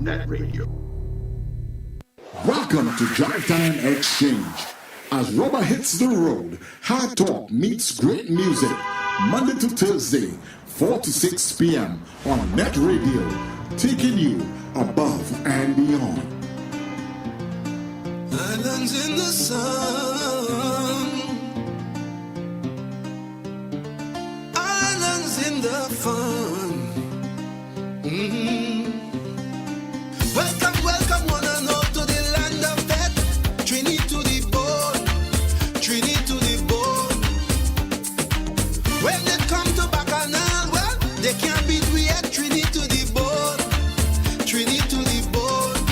NETT Radio. Welcome to Drive Time Exchange. As rubber hits the road, hard talk meets great music. Monday to Thursday, 4 to 6 p.m. on NETT Radio, taking you above and beyond. Islands in the sun, islands in the fun. Welcome, welcome one and all to the land of NETT. Trini to the bone, Trini to the bone. When they come to Bacchanal, well, they can't beat we at Trini to the bone, Trini to the bone.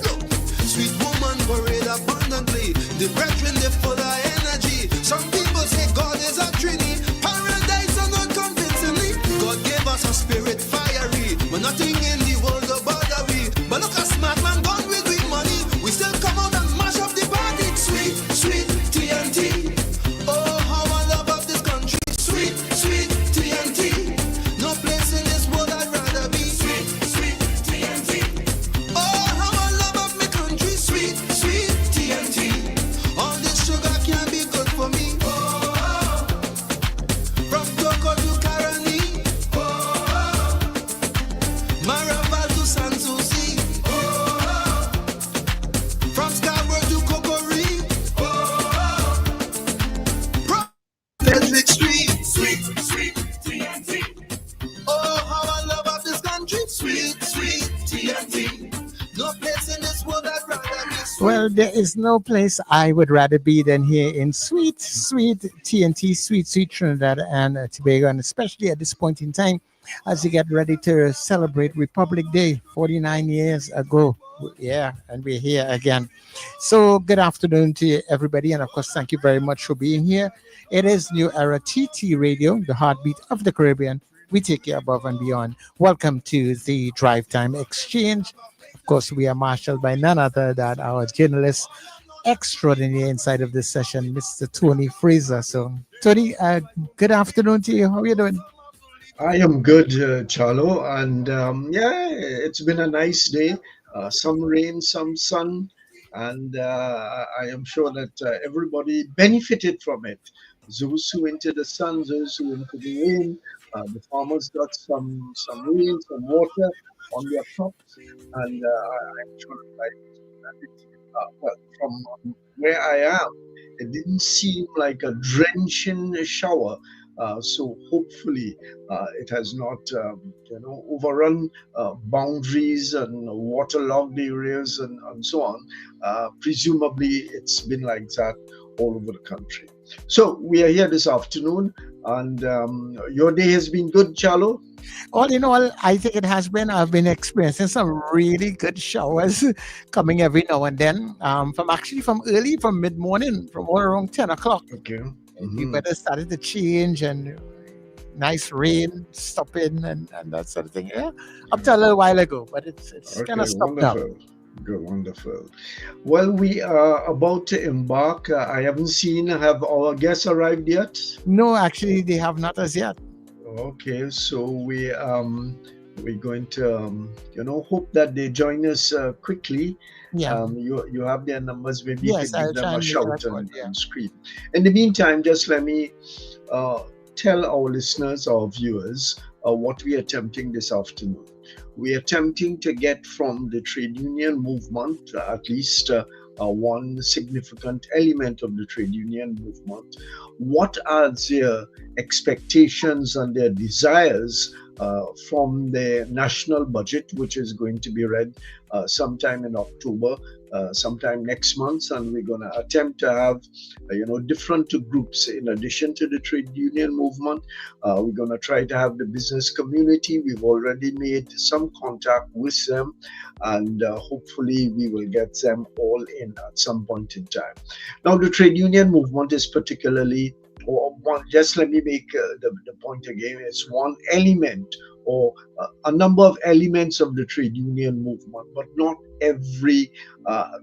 Look, sweet woman parade abundantly. The brethren, they full of energy. Some people say God is a Trini. Paradise are not convincingly. God gave us a spirit fiery. But nothing in the world will bother we. But look, a smart man gone with we money. We still come out and mash up the party. Sweet, sweet TNT. Oh, how I love of this country. Sweet, sweet TNT. No place in this world I'd rather be. Sweet, sweet TNT. Oh, how I love of my country. Sweet, sweet TNT. All this sugar can't be good for me. Oh, from Toko to Caroni. Oh, Maraval to Sanssouci. Oh, from Scarborough to Kokori. Oh, Frederick Street. Sweet, sweet TNT. Oh, how I love of this country. Sweet, sweet TNT. No place in this world I'd rather be. Well, there is no place I would rather be than here in sweet, sweet TNT, sweet, sweet Trinidad and Tobago, and especially at this point in time as you get ready to celebrate Republic Day 49 years ago. Yeah, and we're here again. So good afternoon to everybody, and of course, thank you very much for being here. It is New Era TT Radio, the heartbeat of the Caribbean. We take you above and beyond. Welcome to the Drive Time Exchange. Of course, we are marshaled by none other than our journalist extraordinary inside of this session, Mr. Tony Fraser. So, Tony, good afternoon to you. How are you doing? I am good, Charlo, and yeah, it's been a nice day. Some rain, some sun, and I am sure that everybody benefited from it. Those who into the sun, those who into the rain. The farmers got some rain, some water on their crops, and I'm sure that well, from where I am, it didn't seem like a drenching shower. So hopefully it has not, overrun boundaries and waterlogged areas and so on. Presumably it's been like that all over the country. So we are here this afternoon, and your day has been good, Charlo? All in all, I think it has been. I've been experiencing some really good showers coming every now and then. From mid-morning, from all around 10 o'clock. Okay. The weather started to change and nice rain stopping and that sort of thing. Yeah, up to a little while ago, but it's Okay, kind of stopped now. Good, wonderful. Well, we are about to embark. I haven't seen, have our guests arrived yet? No, actually, they have not as yet. Okay, so we're going to hope that they join us quickly. Yeah. You have their numbers. Maybe Yes, you can I'll give try them a and make shout a record, and, yeah. and scream. In the meantime, just let me tell our listeners, our viewers, what we are attempting this afternoon. We are attempting to get from the trade union movement at least one significant element of the trade union movement. What are their expectations and their desires from the national budget, which is going to be read sometime in October, sometime next month, and we're going to attempt to have different groups in addition to the trade union movement. We're going to try to have the business community. We've already made some contact with them, and hopefully we will get them all in at some point in time. Now, the trade union movement is particularly, just let me make the point again, it's one element or a number of elements of the trade union movement, but not every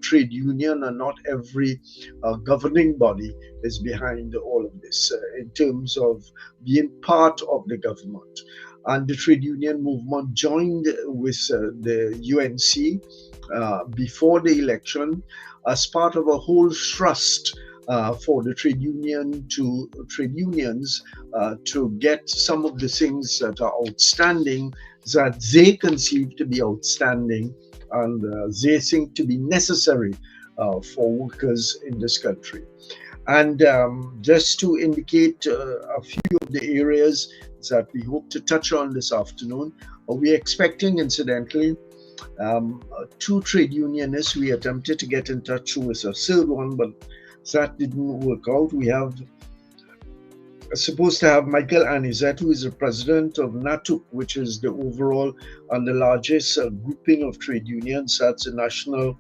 trade union and not every governing body is behind all of this in terms of being part of the government. and the trade union movement joined with the UNC before the election as part of a whole thrust for the trade unions to get some of the things that are outstanding, that they conceive to be outstanding and they think to be necessary for workers in this country. And just to indicate a few of the areas that we hope to touch on this afternoon, we're expecting, incidentally, 2 trade unionists. We attempted to get in touch with a third one, but that didn't work out. We have supposed to have Michael Annisette, who is the president of NATUC, which is the overall and the largest grouping of trade unions. That's the National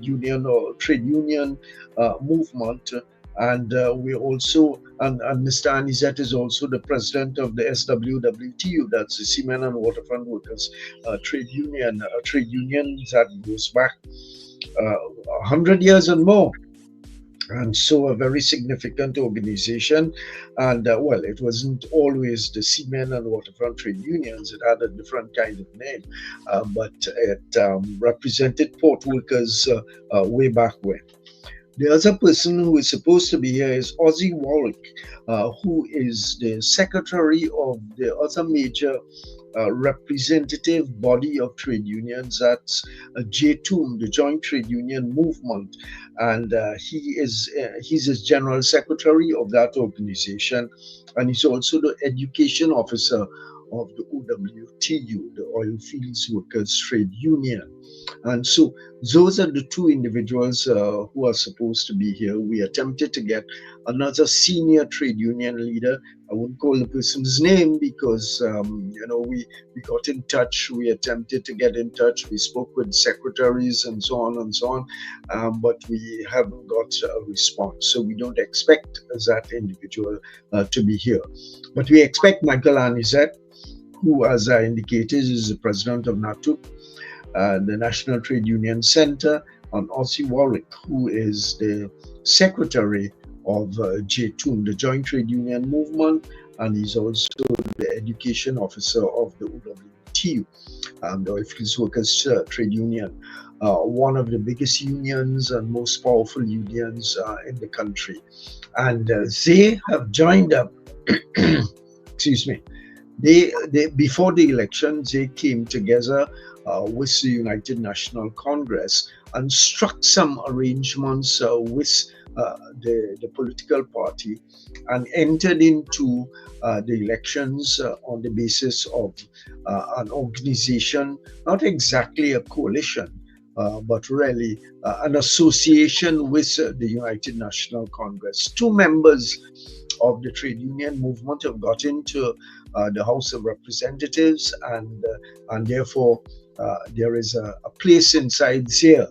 Union or Trade Union Movement. And we also, and Mr. Annisette is also the president of the SWWTU, that's the Seamen and Waterfront Workers Trade Union, a trade union that goes back 100 years and more. And so a very significant organization. And well, it wasn't always the Seamen and Waterfront Trade Unions. It had a different kind of name, but it represented port workers way back when. The other person who is supposed to be here is Ozzi Warwick, who is the secretary of the other major representative body of trade unions. That's JTUM, the Joint Trade Union Movement, and he's the general secretary of that organization, and he's also the education officer of the OWTU, the Oil Fields Workers Trade Union. And so those are the 2 individuals who are supposed to be here. We attempted to get another senior trade union leader. I won't call the person's name because, we got in touch. We attempted to get in touch. We spoke with secretaries and so on and so on, but we haven't got a response. So we don't expect that individual to be here. But we expect Michael Annisette, who, as I indicated, is the president of NATUC, the National Trade Union Center, and Ozzi Warwick, who is the secretary of JTUM, the Joint Trade Union Movement, and he's also the education officer of the OWTU, the Oil Fields Workers Trade Union, one of the biggest unions and most powerful unions in the country. And they have joined up, excuse me, they before the election, they came together with the United National Congress and struck some arrangements with the political party and entered into the elections on the basis of an organization, not exactly a coalition, but really an association with the United National Congress. 2 members of the trade union movement have got into the House of Representatives, and therefore there is a place inside there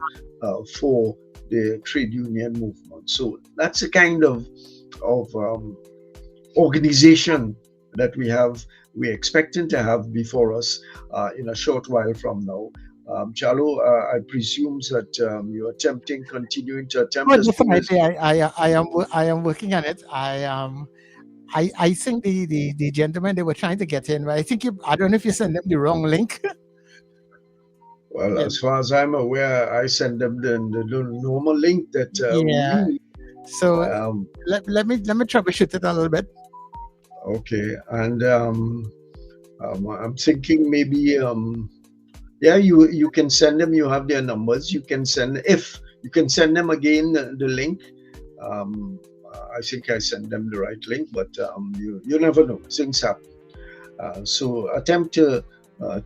for the trade union movement. So that's the kind of organization that we're expecting to have before us in a short while from now. Chalo, I presume that you're continuing to attempt. Well, definitely, I am working on it. I think the gentleman, they were trying to get in, but I don't know if you sent them the wrong link. Well, as far as I'm aware, I send them the normal link that we use. So let me troubleshoot it a little bit. Okay, and I'm thinking maybe you can send them. You have their numbers. You can send them again the link. I think I sent them the right link, but you never know. Things happen. So attempt to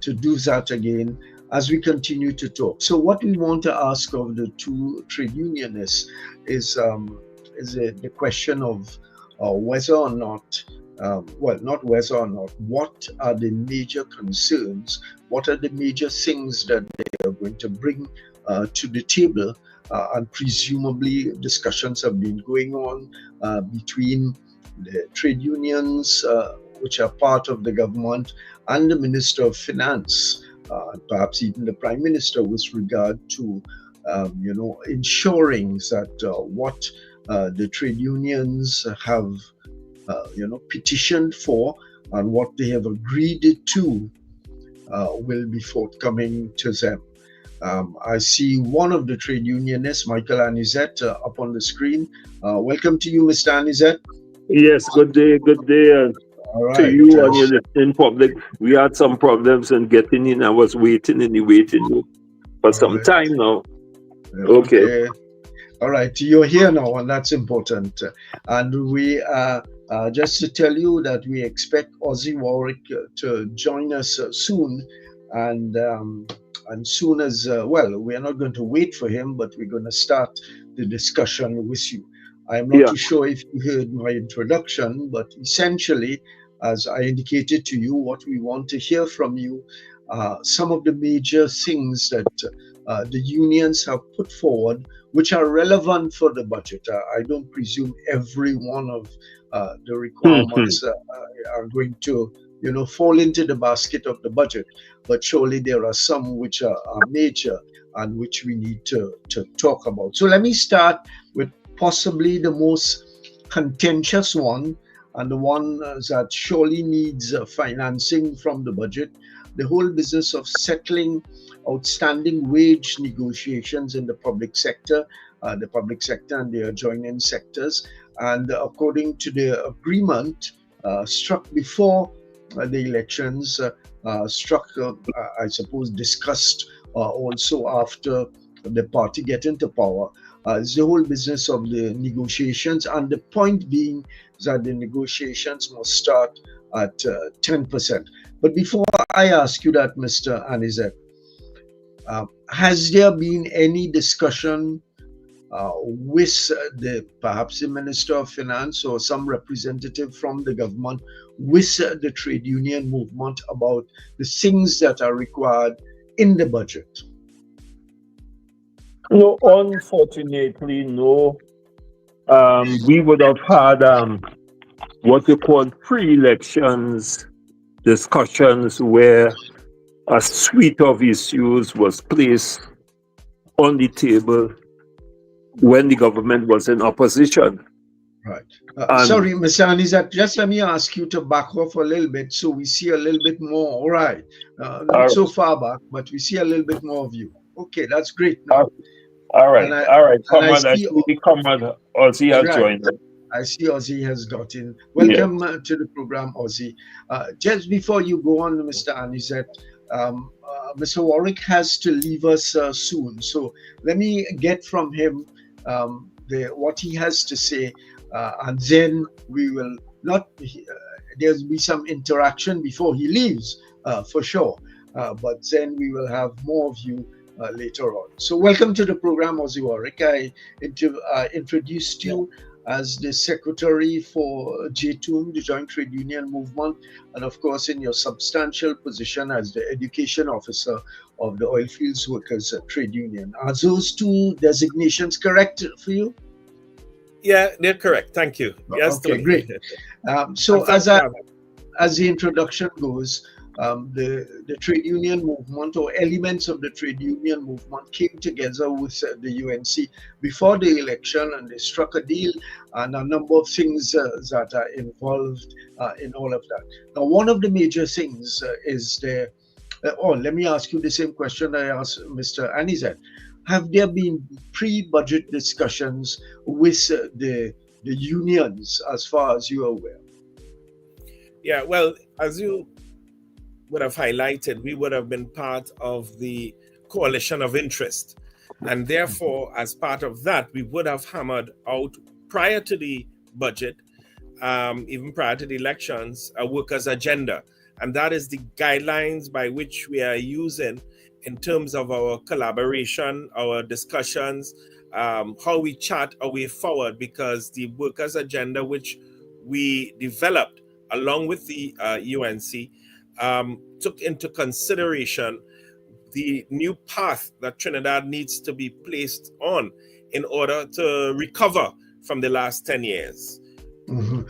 do that again as we continue to talk. So what we want to ask of the 2 trade unionists is the question of whether or not, not whether or not, what are the major concerns, what are the major things that they are going to bring to the table, and presumably discussions have been going on between the trade unions, which are part of the government, and the Minister of Finance, perhaps even the Prime Minister, with regard to ensuring that what the trade unions have petitioned for and what they have agreed to will be forthcoming to them. I see one of the trade unionists, Michael Annisette, up on the screen. Welcome to you, Mr. Annisette. Yes, good day All to right. you and your listening public. We had some problems in getting in. I was waiting in the waiting room for some time now. Okay. All right, you're here now, and that's important. And we just to tell you that we expect Ozzi Warwick to join us soon, and soon as well, we are not going to wait for him, but we're going to start the discussion with you. I'm not too sure if you heard my introduction, but essentially, as I indicated to you, what we want to hear from you, some of the major things that the unions have put forward, which are relevant for the budget. I don't presume every one of the requirements are going to, fall into the basket of the budget, but surely there are some which are major and which we need to talk about. So let me start with possibly the most contentious one, and the one that surely needs financing from the budget, the whole business of settling outstanding wage negotiations in the public sector and the adjoining sectors. And according to the agreement struck before the elections, I suppose discussed also after the party get into power, is the whole business of the negotiations, and the point being that the negotiations must start at 10%. But before I ask you that, Mr. Annisette, has there been any discussion with perhaps the Minister of Finance or some representative from the government with the trade union movement about the things that are required in the budget? No, unfortunately, no. We would have had what we call pre-elections discussions where a suite of issues was placed on the table when the government was in opposition. Right. Sorry, Mr. Annisette, just let me ask you to back off a little bit so we see a little bit more. All right. Not so far back, but we see a little bit more of you. Okay, that's great. Now. All right. Comrade, I see the comrade Ozzi has joined us. I see Ozzi has got in. Welcome to the program, Ozzi. Just before you go on, Mr. Annisette, Mr. Warwick has to leave us soon. So let me get from him what he has to say, and then we will there'll be some interaction before he leaves, for sure. But then we will have more of you later on. So welcome to the program, Ozzi Warwick. I introduced you as the secretary for JTUM, the Joint Trade Union Movement, and of course in your substantial position as the education officer of the Oilfields Workers Trade Union. Are those two designations correct for you? Yeah, they're correct. Thank you. Yes, okay, Tony. Great. So as the introduction goes, the trade union movement, or elements of the trade union movement, came together with the UNC before the election, and they struck a deal and a number of things that are involved in all of that. Now, one of the major things is let me ask you the same question I asked Mr. Annisette. Have there been pre-budget discussions with the unions as far as you are aware? Yeah, well, as you would have highlighted, we would have been part of the coalition of interest. And therefore, as part of that, we would have hammered out prior to the budget, even prior to the elections, a workers' agenda. And that is the guidelines by which we are using in terms of our collaboration, our discussions, how we chart our way forward, because the workers' agenda, which we developed along with the UNC, took into consideration the new path that Trinidad needs to be placed on in order to recover from the last 10 years. Mm-hmm.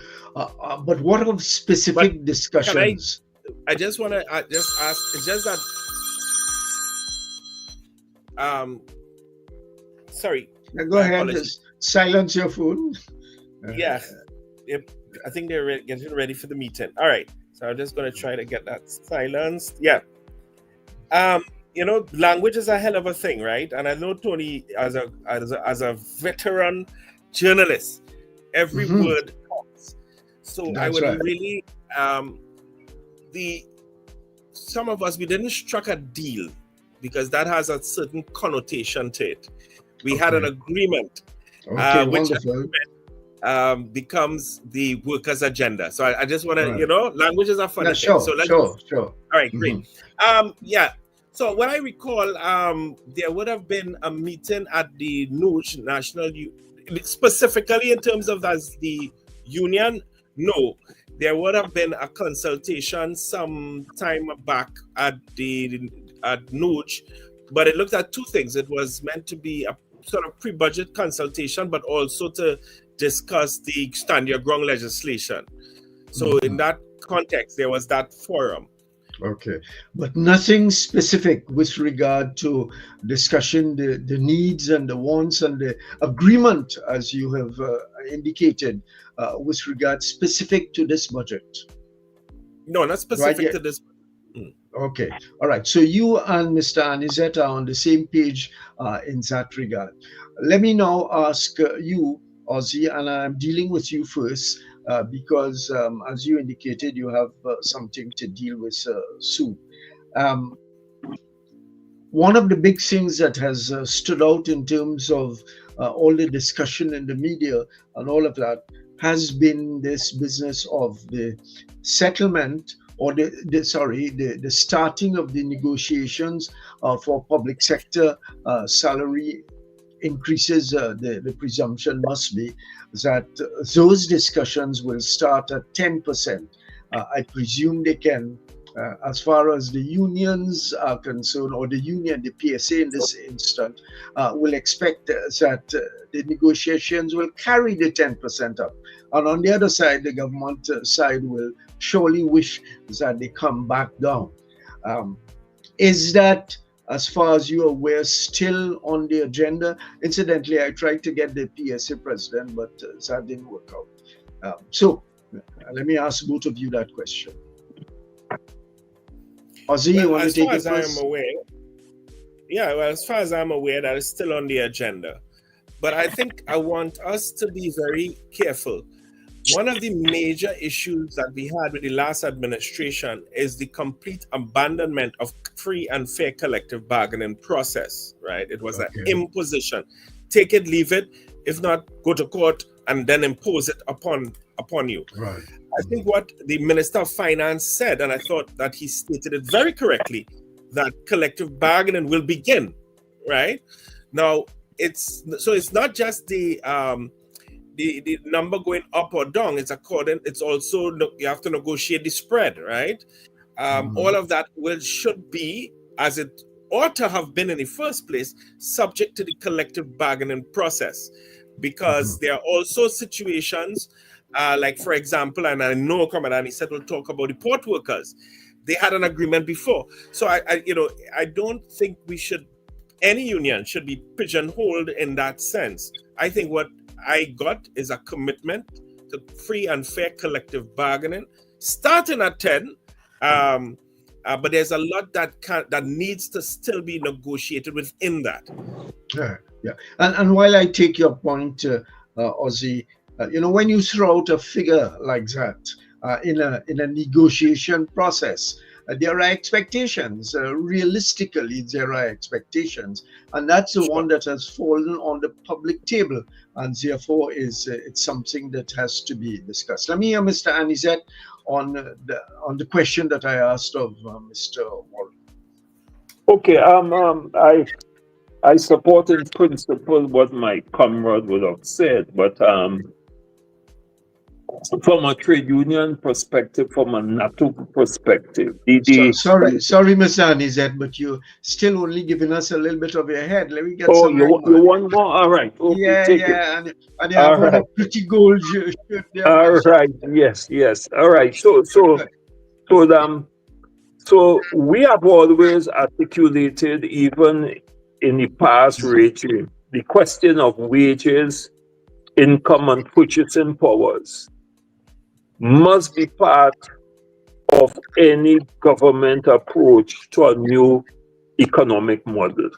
But what of specific discussions? I just want to just ask, it's just that, sorry. Go ahead, just silence your phone. Yeah, I think they're getting ready for the meeting. All right. So I'm just going to try to get that silenced. Yeah. Language is a hell of a thing, right? And I know Tony, as a veteran journalist, every word counts. So That's I would right. really, some of us, we didn't struck a deal because that has a certain connotation to it. We had an agreement, Okay, which wonderful. becomes the workers' agenda. So I just want to, language is a funny Yeah, thing. So sure. all right, great. Yeah. So what I recall, there would have been a meeting at the NUJ, specifically in terms of as the union. No, there would have been a consultation some time back at NUJ, but it looked at two things. It was meant to be a sort of pre-budget consultation, but also to discuss the stand your ground legislation. So in that context, there was that forum. Okay, but nothing specific with regard to discussion, the needs and the wants and the agreement, as you have indicated, with regard specific to this budget. No, not specific to this. Okay, all right. So you and Mr. Annisette are on the same page in that regard. Let me now ask you, Ozzi, and I'm dealing with you first. Because, as you indicated, you have something to deal with soon. One of the big things that has stood out in terms of all the discussion in the media and all of that has been this business of the settlement or the starting of the negotiations for public sector salary increases. The presumption must be that those discussions will start at 10%. I presume they can, as far as the unions are concerned, or the union, the PSA in this instance, will expect that the negotiations will carry the 10% up. And on the other side, the government side will surely wish that they come back down. Is that, as far as you're aware, still on the agenda? Incidentally, I tried to get the PSA president, but that didn't work out. So let me ask both of you that question. Ozzy, you want to take it first? As far as I'm aware, that is still on the agenda. But I think I want us to be very careful. One of the major issues that we had with the last administration is the complete abandonment of free and fair collective bargaining process, right? It was an imposition. Take it, leave it. If not, go to court and then impose it upon you. Right. I think what the Minister of Finance said, and I thought that he stated it very correctly, that collective bargaining will begin, right? Now, it's not just the number going up or down. It's also, you have to negotiate the spread, right? All of that should be, as it ought to have been in the first place, subject to the collective bargaining process. Because there are also situations, like, for example, and I know Comrade Annisette will talk about the port workers. They had an agreement before. So I don't think any union should be pigeonholed in that sense. I think what I got is a commitment to free and fair collective bargaining, starting at 10. But there's a lot that needs to still be negotiated within that. Yeah. And while I take your point, Ozzy, when you throw out a figure like that in a negotiation process, there are expectations. Realistically, there are expectations, and that's the one that has fallen on the public table, and therefore it's something that has to be discussed. Let me hear Mr. Annisette on the question that I asked of Mr. Warwick. Okay. I support in principle what my comrade would have said, but from a trade union perspective, from a NATUC perspective. Sorry, Mr. Annisette, but you're still only giving us a little bit of your head. Let me get some. You want more? All right. Okay, and you have on a pretty gold shirt there. All right. Yes. All right. So we have always articulated, even in the past regime, the question of wages, income, and purchasing powers must be part of any government approach to a new economic model.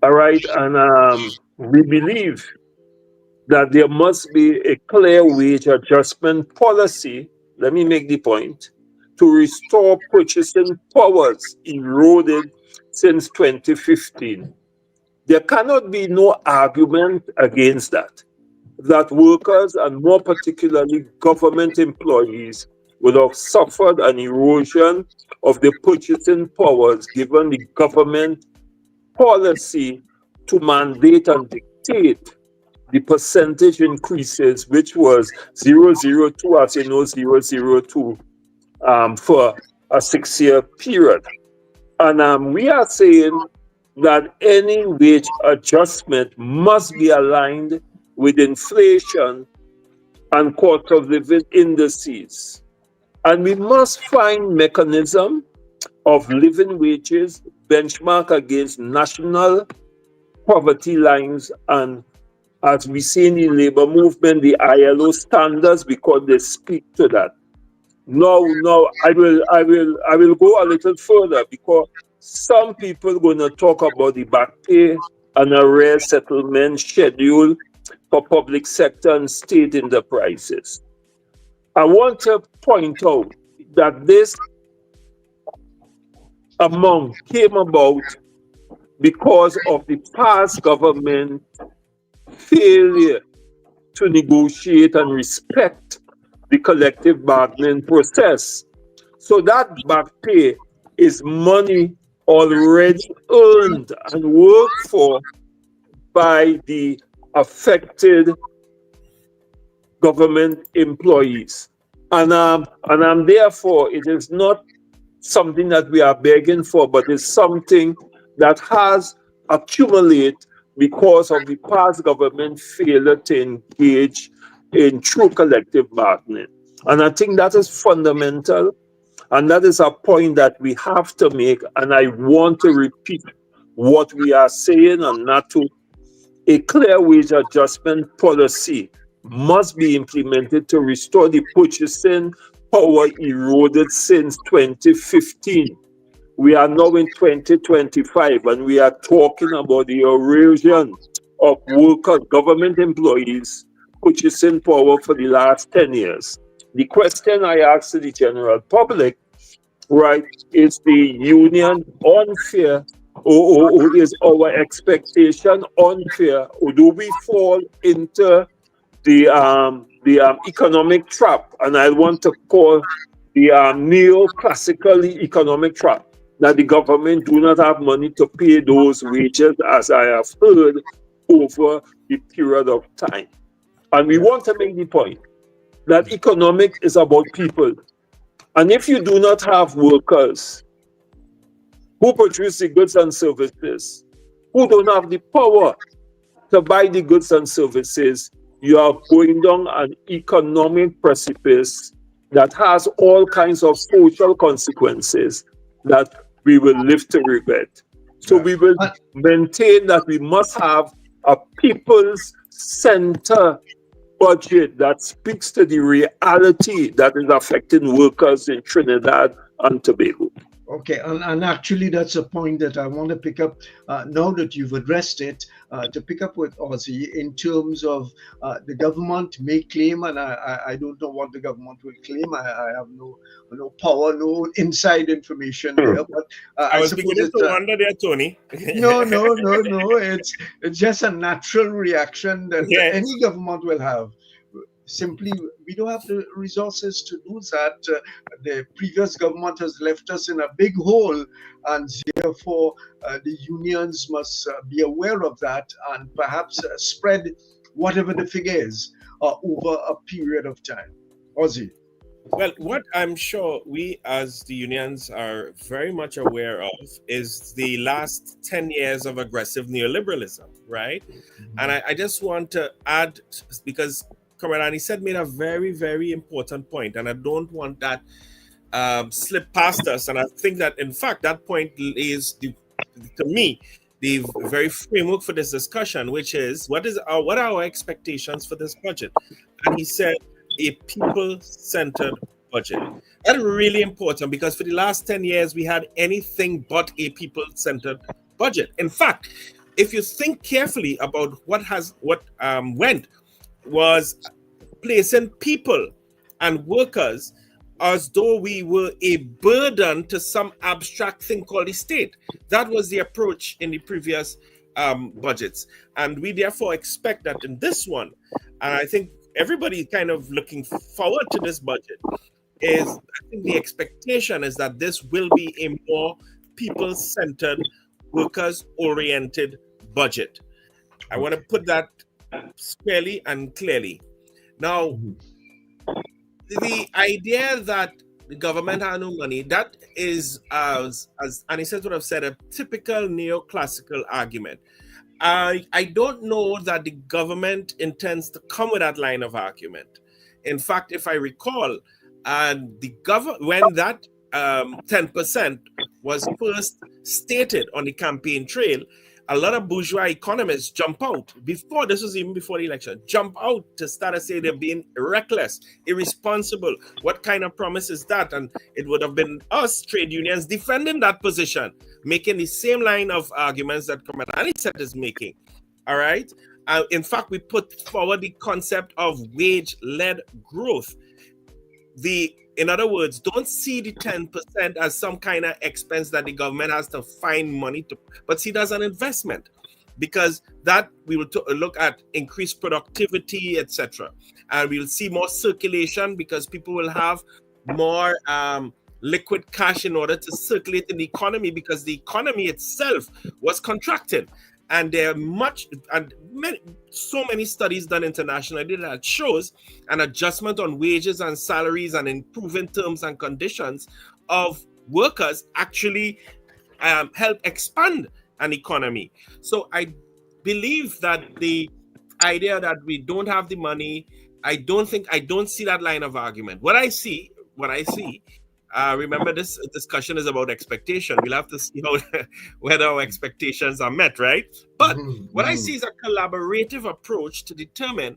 All right, and we believe that there must be a clear wage adjustment policy. Let me make the point, to restore purchasing powers eroded since 2015. There cannot be no argument against that workers, and more particularly government employees, would have suffered an erosion of the purchasing powers given the government policy to mandate and dictate the percentage increases, which was 002, as you know, 002 for a 6-year period. And we are saying that any wage adjustment must be aligned with inflation and cost of living indices. And we must find mechanism of living wages benchmark against national poverty lines, and as we see in the labor movement, the ILO standards, because they speak to that. No, I will go a little further, because some people are going to talk about the back pay and arrears settlement schedule for public sector and state enterprises. I want to point out that this amount came about because of the past government failure to negotiate and respect the collective bargaining process. So that back pay is money already earned and worked for by the affected government employees. And therefore, it is not something that we are begging for, but it's something that has accumulated because of the past government failure to engage in true collective bargaining. And I think that is fundamental, and that is a point that we have to make. And I want to repeat what we are saying on NATUC. A clear wage adjustment policy must be implemented to restore the purchasing power eroded since 2015. We are now in 2025, and we are talking about the erosion of workers, government employees, purchasing power for the last 10 years. The question I ask to the general public, right, is the union unfair, or is our expectation unfair, or do we fall into the economic trap? And I want to call the neoclassical economic trap, that the government do not have money to pay those wages, as I have heard over the period of time. And we want to make the point that economic is about people. And if you do not have workers who produce the goods and services, who don't have the power to buy the goods and services, you are going down an economic precipice that has all kinds of social consequences that we will live to regret. So we will maintain that we must have a people's center budget that speaks to the reality that is affecting workers in Trinidad and Tobago. Okay, and actually that's a point that I want to pick up now that you've addressed it, to pick up with Ozzi in terms of the government may claim, and I don't know what the government will claim. I have no power, no inside information there. But I was beginning to wonder there, Tony. No. It's just a natural reaction that any government will have. Simply, we don't have the resources to do that. The previous government has left us in a big hole, and therefore the unions must be aware of that and perhaps spread whatever the figure is over a period of time. Ozzi. Well, what I'm sure we as the unions are very much aware of is the last 10 years of aggressive neoliberalism, right? Mm-hmm. And I just want to add, because Comrade Annisette made a very, very important point, and I don't want that slip past us. And I think that, in fact, that point is, to me, the very framework for this discussion, which is what are our expectations for this budget? And he said a people-centered budget. That's really important because for the last 10 years, we had anything but a people-centered budget. In fact, if you think carefully about what went, was placing people and workers as though we were a burden to some abstract thing called the state. That was the approach in the previous budgets. And we therefore expect that in this one, and I think everybody kind of looking forward to this budget, I think the expectation is that this will be a more people-centered, workers-oriented budget. I want to put that squarely and clearly. Now, the idea that the government has no money, that is, as Annisette would have said, a typical neoclassical argument. I don't know that the government intends to come with that line of argument. In fact, if I recall, when that 10% was first stated on the campaign trail, a lot of bourgeois economists jump out before the election, jump out to start to say they're being reckless, irresponsible. What kind of promise is that? And it would have been us trade unions defending that position, making the same line of arguments that Comrade Annisette is making. All right. In fact, we put forward the concept of wage-led growth. In other words, don't see the 10% as some kind of expense that the government has to find money to, but see it as an investment, because that we will look at increased productivity, etc. And we'll see more circulation because people will have more liquid cash in order to circulate in the economy, because the economy itself was contracted. And there are so many studies done internationally that shows an adjustment on wages and salaries and improving terms and conditions of workers actually help expand an economy. So I believe that the idea that we don't have the money, I don't see that line of argument. What I see, remember, this discussion is about expectation. We'll have to see whether our expectations are met, right? But what I see is a collaborative approach to determine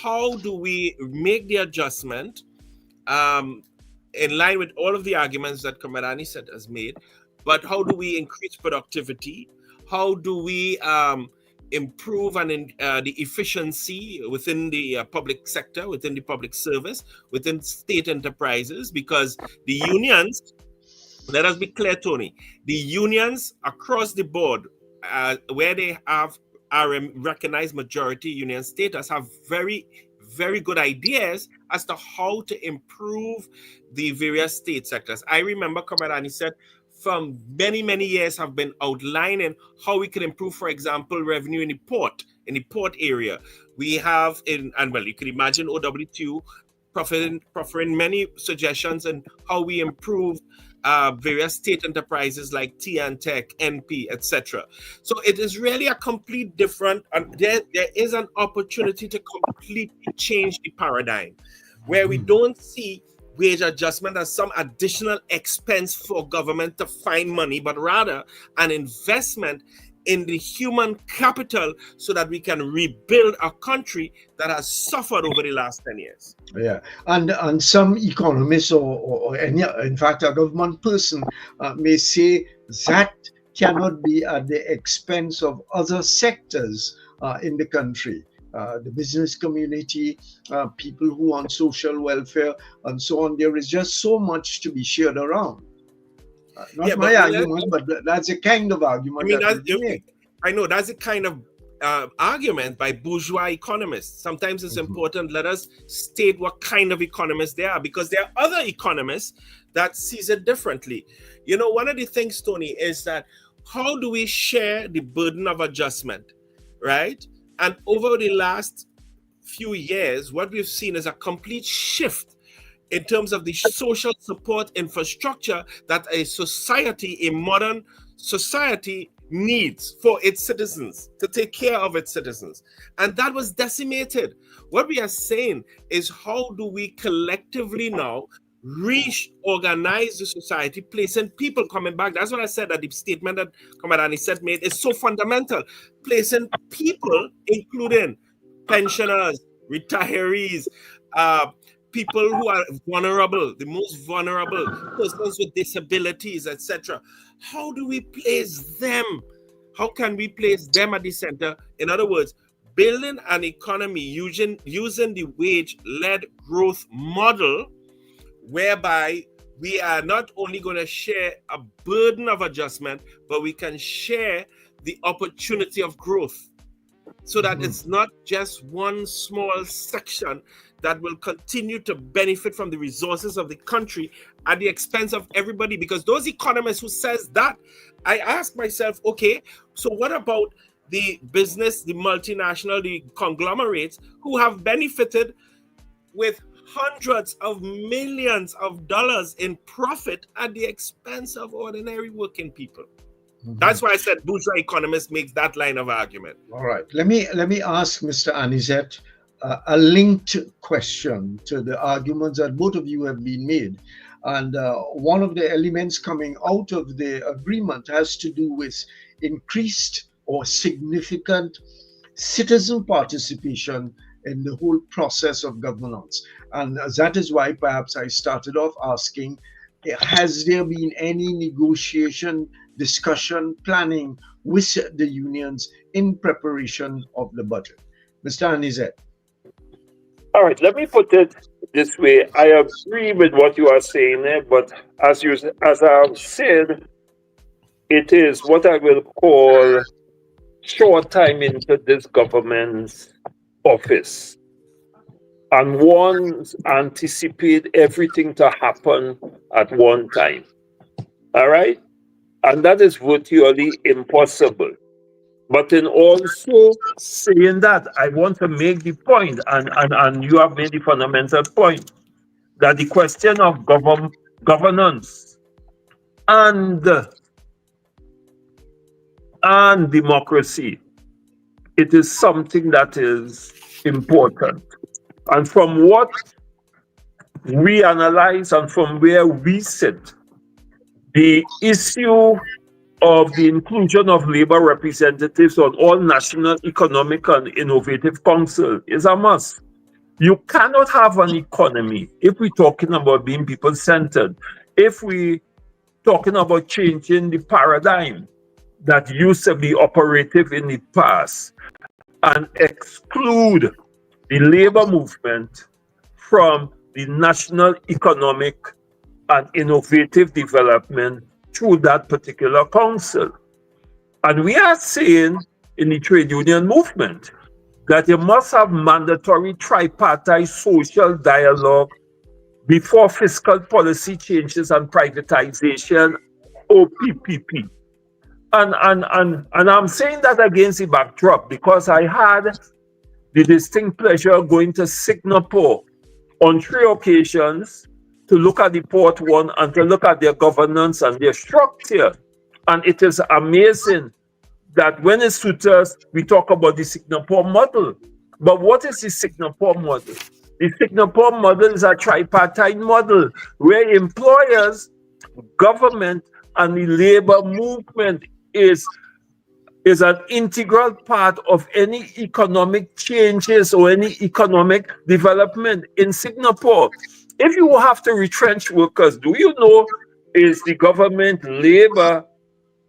how do we make the adjustment in line with all of the arguments that Comrade Annisette has made, but how do we increase productivity? How do we improve the efficiency within the public sector, within the public service, within state enterprises? Because the unions, let us be clear, Tony, the unions across the board, where they are a recognized majority union status, have very, very good ideas as to how to improve the various state sectors. I remember Comrade Annisette from many, many years have been outlining how we can improve, for example, revenue in the port area. We have you can imagine OWTU proffering many suggestions on how we improve various state enterprises like TNTech, NP, etc. So it is really a complete different, and there is an opportunity to completely change the paradigm, where we don't see wage adjustment as some additional expense for government to find money, but rather an investment in the human capital so that we can rebuild a country that has suffered over the last 10 years. Yeah, and some economists or any, in fact, a government person may say that cannot be at the expense of other sectors in the country. The business community, people who want social welfare, and so on. There is just so much to be shared around. Not my argument, but that's a kind of argument. I know that's a kind of argument by bourgeois economists. Sometimes it's important. Let us state what kind of economists they are, because there are other economists that sees it differently. One of the things, Tony, is that how do we share the burden of adjustment, right? And over the last few years, what we've seen is a complete shift in terms of the social support infrastructure that a modern society needs for its citizens, to take care of its citizens. And that was decimated. What we are saying is, how do we collectively now reorganize the society, placing people coming back? That's what I said, that the statement that Comrade Annisette made is so fundamental. Placing people, including pensioners, retirees, people who are vulnerable, the most vulnerable, persons with disabilities, etc. How do we place them? How can we place them at the center? In other words, building an economy using the wage-led growth model, whereby we are not only going to share a burden of adjustment, but we can share the opportunity of growth, so that it's not just one small section that will continue to benefit from the resources of the country at the expense of everybody. Because those economists who says that, I ask myself, okay, so what about the business, the multinational, the conglomerates who have benefited with hundreds of millions of dollars in profit at the expense of ordinary working people? That's why I said bourgeois economist makes that line of argument. All right. Let me ask Mr. Annisette a linked question to the arguments that both of you have been made. And one of the elements coming out of the agreement has to do with increased or significant citizen participation in the whole process of governance. And that is why perhaps I started off asking, has there been any negotiation, discussion, planning with the unions in preparation of the budget? Mr. Annisette. All right, let me put it this way. I agree with what you are saying there, but as I've said, it is what I will call short time into this government's office. And one anticipate everything to happen at one time. All right? And that is virtually impossible. But in also saying that, I want to make the point, and you have made the fundamental point, that the question of governance and democracy, it is something that is important. And from what we analyze and from where we sit, the issue of the inclusion of labor representatives on all national economic and innovative council is a must. You cannot have an economy if we're talking about being people-centered, if we're talking about changing the paradigm that used to be operative in the past, and exclude the labor movement from the national economic and innovative development through that particular council. And we are saying in the trade union movement that you must have mandatory tripartite social dialogue before fiscal policy changes and privatization, or PPP. And I'm saying that against the backdrop because I had the distinct pleasure of going to Singapore on 3 occasions to look at the Port 1 and to look at their governance and their structure. And it is amazing that when it suits us, we talk about the Singapore model. But what is the Singapore model? The Singapore model is a tripartite model where employers, government, and the labor movement is an integral part of any economic changes or any economic development in Singapore. If you have to retrench workers, do you know is the government, labor,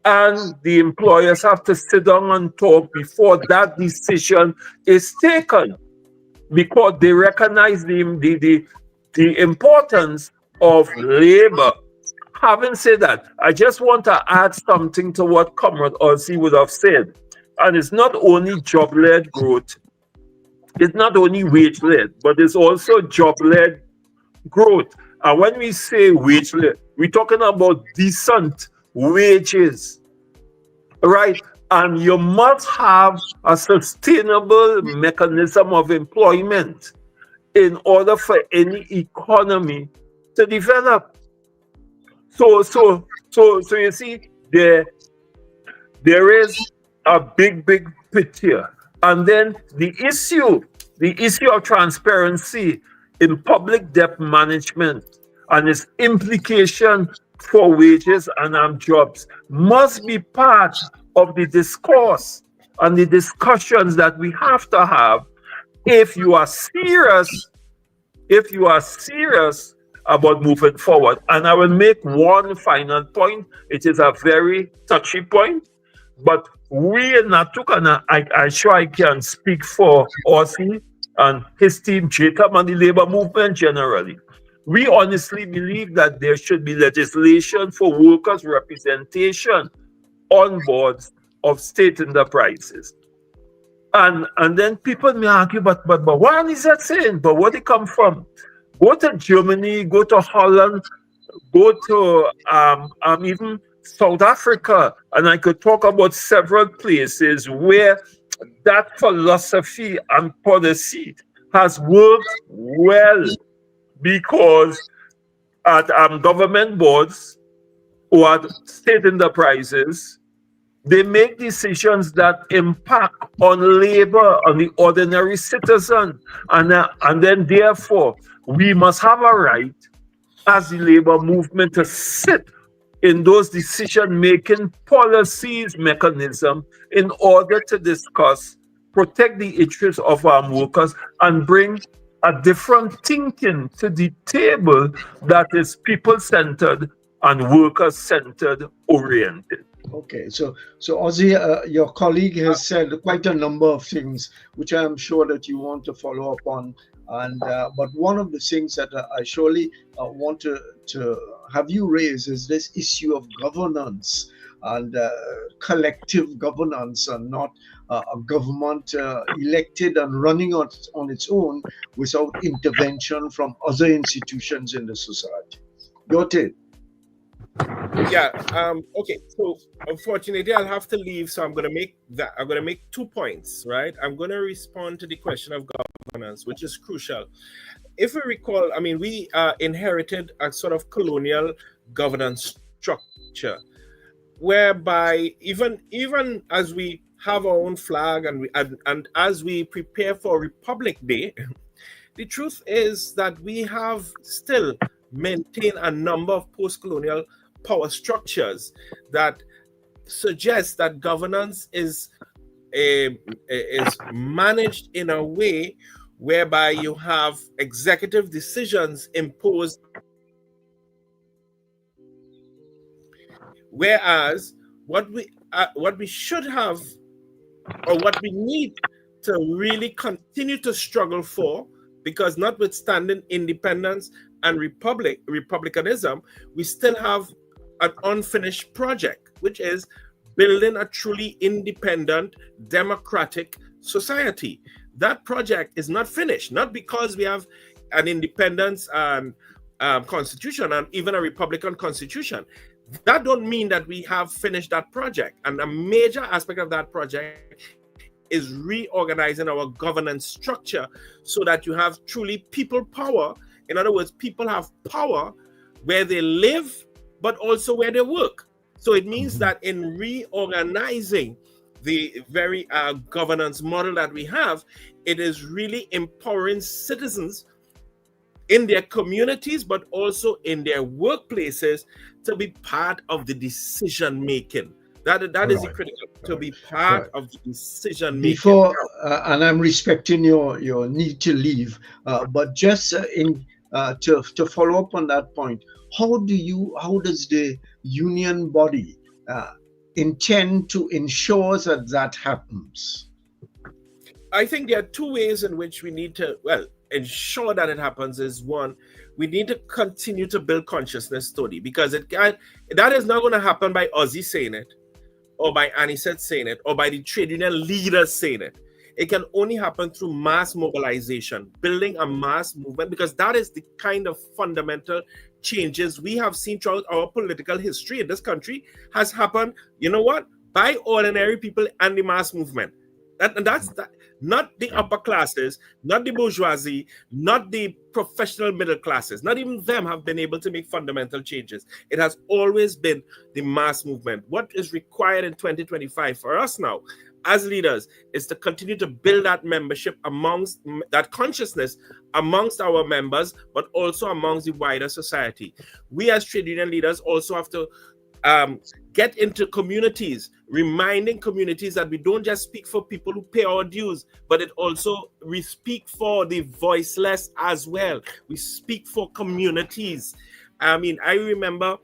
and the employers have to sit down and talk before that decision is taken, because they recognize the importance of labor. Having said that, I just want to add something to what Comrade Ozzi would have said. And it's not only job-led growth, it's not only wage-led, but it's also job-led growth. And when we say wage-led, we're talking about decent wages, right? And you must have a sustainable mechanism of employment in order for any economy to develop. So you see, there is a big picture. And then the issue of transparency in public debt management and its implication for wages and jobs must be part of the discourse and the discussions that we have to have if you are serious if you are serious about moving forward. And I will make one final point. It is a very touchy point, but we in NATUC, and I'm sure I can speak for Ozzi and his team, JTUM, and the labor movement generally. We honestly believe that there should be legislation for workers' representation on boards of state enterprises. And then people may argue, but what is that saying? But where they come from? Go to Germany, go to Holland, go to even South Africa, and I could talk about several places where that philosophy and policy has worked well, because at government boards or at state enterprises, they make decisions that impact on labor, on the ordinary citizen, and then therefore we must have a right as the labor movement to sit in those decision-making policies mechanism in order to discuss, protect the interests of our workers, and bring a different thinking to the table that is people-centered and worker-centered oriented. Okay, so Ozzi, your colleague has said quite a number of things, which I am sure that you want to follow up on. And but one of the things that I surely want to have you raise is this issue of governance and collective governance, and not a government elected and running on its own without intervention from other institutions in the society. Your take. Yeah. Okay. So unfortunately, I'll have to leave. So I'm going to make 2 points. Right. I'm going to respond to the question of governance, which is crucial. If we recall, I mean, we inherited a sort of colonial governance structure, whereby even as we have our own flag and as we prepare for Republic Day, the truth is that we have still maintained a number of post-colonial power structures that suggest that governance is managed in a way whereby you have executive decisions imposed, whereas what we should have, or what we need to really continue to struggle for, because notwithstanding independence and republicanism, we still have an unfinished project, which is building a truly independent, democratic society. That project is not finished, not because we have an independence constitution and even a Republican constitution. That don't mean that we have finished that project. And a major aspect of that project is reorganizing our governance structure so that you have truly people power. In other words, people have power where they live, but also where they work. So it means that in reorganizing the very governance model that we have, it is really empowering citizens in their communities, but also in their workplaces, to be part of the decision making. That is critical, to be part of the decision making. Before, and I'm respecting your need to leave, but just to follow up on that point, how does the union body intend to ensure that happens? I think there are 2 ways in which we need to, ensure that it happens. Is one, we need to continue to build consciousness study, because that is not going to happen by Ozzi saying it, or by Annisette saying it, or by the trade union leaders saying it. It can only happen through mass mobilization, building a mass movement, because that is the kind of fundamental changes we have seen throughout our political history in this country has happened, you know what, by ordinary people and the mass movement. That's not the upper classes, not the bourgeoisie, not the professional middle classes. Not even them have been able to make fundamental changes. It has always been the mass movement. What is required in 2025 for us now as leaders is to continue to build that membership, amongst that consciousness amongst our members, but also amongst the wider society. We as trade union leaders also have to get into communities reminding communities that we don't just speak for people who pay our dues, but we speak for the voiceless as well. We speak for communities. I mean, I remember,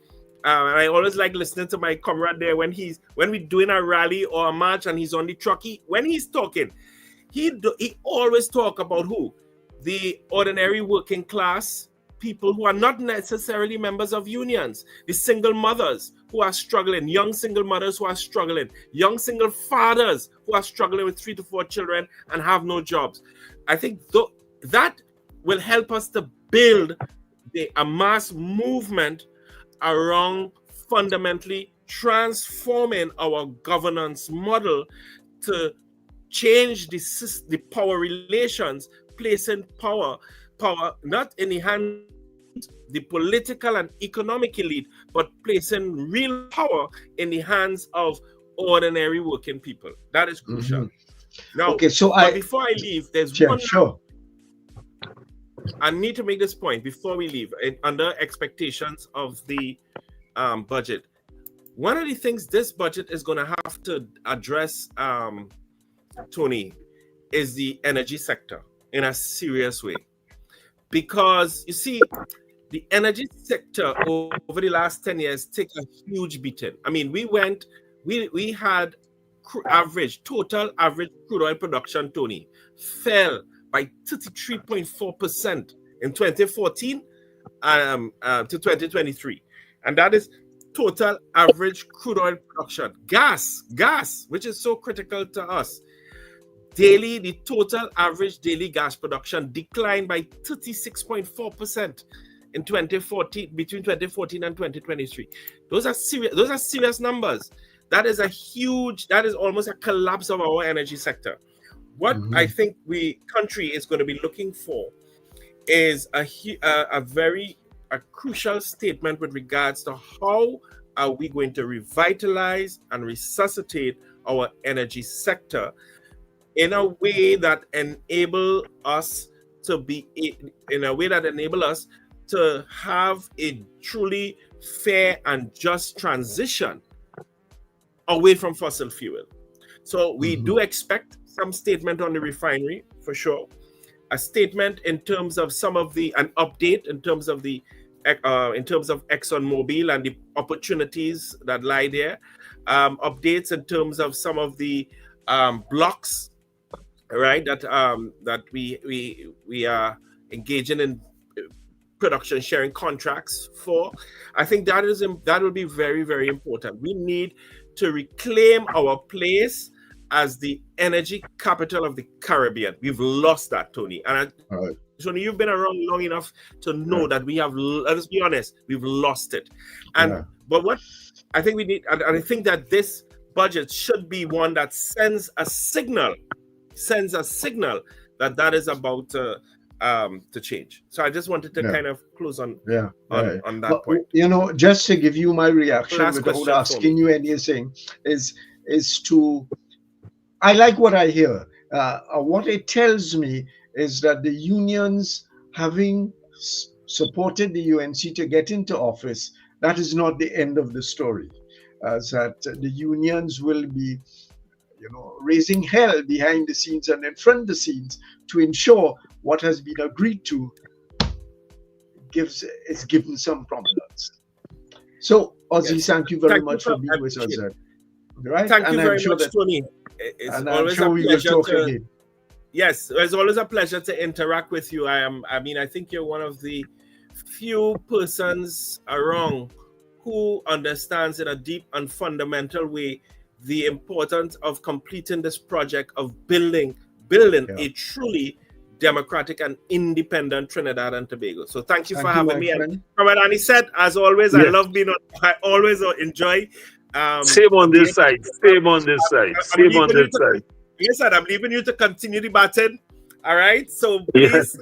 I always like listening to my comrade there when we're doing a rally or a march and he's on the truck. When he's talking, he always talk about who? The ordinary working class people who are not necessarily members of unions, the single mothers who are struggling, young single mothers who are struggling, young single fathers who are struggling with 3 to 4 children and have no jobs. I think that will help us to build a mass movement around fundamentally transforming our governance model to change the power relations, placing power not in the hands the political and economic elite, but placing real power in the hands of ordinary working people. That is crucial. Now, okay, so before I leave, there's one. Sure. I need to make this point before we leave. Under expectations of the budget, one of the things this budget is going to have to address, Tony, is the energy sector in a serious way. Because you see, the energy sector over the last 10 years take a huge beating. I mean, we had total average crude oil production, Tony, fell by 33.4% in 2014 to 2023. And that is total average crude oil production. Gas, which is so critical to us. The total average daily gas production declined by 36.4% in 2014, between 2014 and 2023. Those are serious numbers. That is almost a collapse of our energy sector. What I think country is going to be looking for is a crucial statement with regards to how are we going to revitalize and resuscitate our energy sector in a way that enable us to have a truly fair and just transition away from fossil fuel. So we do expect some statement on the refinery for sure, a statement in terms of an update in terms of ExxonMobil and the opportunities that lie there, updates in terms of some of the blocks, right? That we are engaging in production sharing contracts for. I think that will be very, very important. We need to reclaim our place as the energy capital of the Caribbean. We've lost that, Tony. And Tony, you've been around long enough to know that we have. Let's be honest, we've lost it. But what I think we need, and I think that this budget should be one that sends a signal that is about to change. So I just wanted to kind of close on that point. You know, just to give you my reaction without asking you anything, is to, I like what I hear. What it tells me is that the unions, having supported the UNC to get into office, that is not the end of the story. That the unions will be, raising hell behind the scenes and in front of the scenes to ensure what has been agreed to is given some prominence. So, Ozzi, thank you very much for being with us. Right? Thank you very much, Tony. It's always a pleasure again. Yes, it's always a pleasure to interact with you. I think you're one of the few persons around who understands in a deep and fundamental way the importance of completing this project of building a truly democratic and independent Trinidad and Tobago. So thank you for having me. And Comrade Annisette, as always, I love being on. I always enjoy. Same on this side. Yes, I'm leaving you to continue the battle. All right. So please.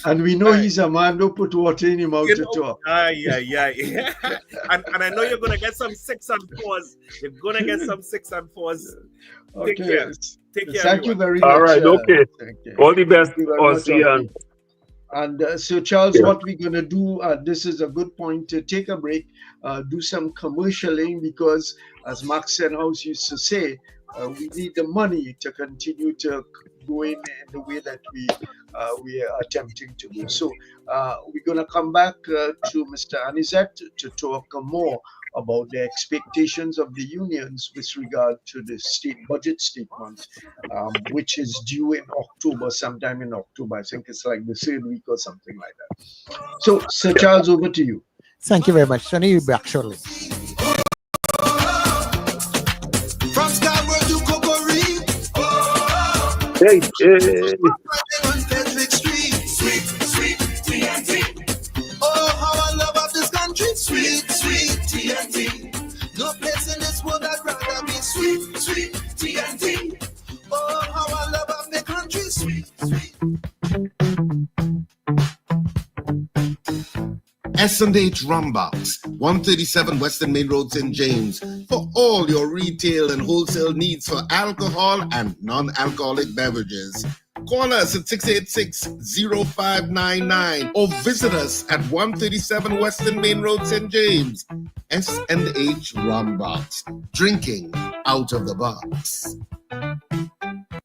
And we know he's a man who put water in him out to talk. Yeah. and I know you're gonna get some 6 and 4s. You're gonna get some 6 and 4s. Okay. Take care. Thank you very much. All right. Okay. All the best, Ozzi, and And so, Charles, Yeah. what we're going to do, this is a good point to take a break, do some commercialing, because as Max Senhouse used to say, we need the money to continue to go in the way that we are attempting to do. So we're going to come back to Mr. Annisette to talk more about the expectations of the unions with regard to the state budget statement, which is due in October, sometime in October. I think it's like the third week or something like that. So, Sir Charles, over to you. Thank you very much. Tony, you'll be back shortly. From Scarborough to Cocorie, Hey, hey. on Frederick Street. Sweet, sweet TNT. Oh, how I love of this country. Sweet, sweet TNT. No place in this world I'd rather be. Sweet, sweet TNT. Oh, how I love of the country. Sweet, sweet. S&H Rumbox, 137 Western Main Road, St. James, for all your retail and wholesale needs for alcohol and non-alcoholic beverages. Call us at 686-0599 or visit us at 137 Western Main Road, St. James. S&H Rumbox, drinking out of the box.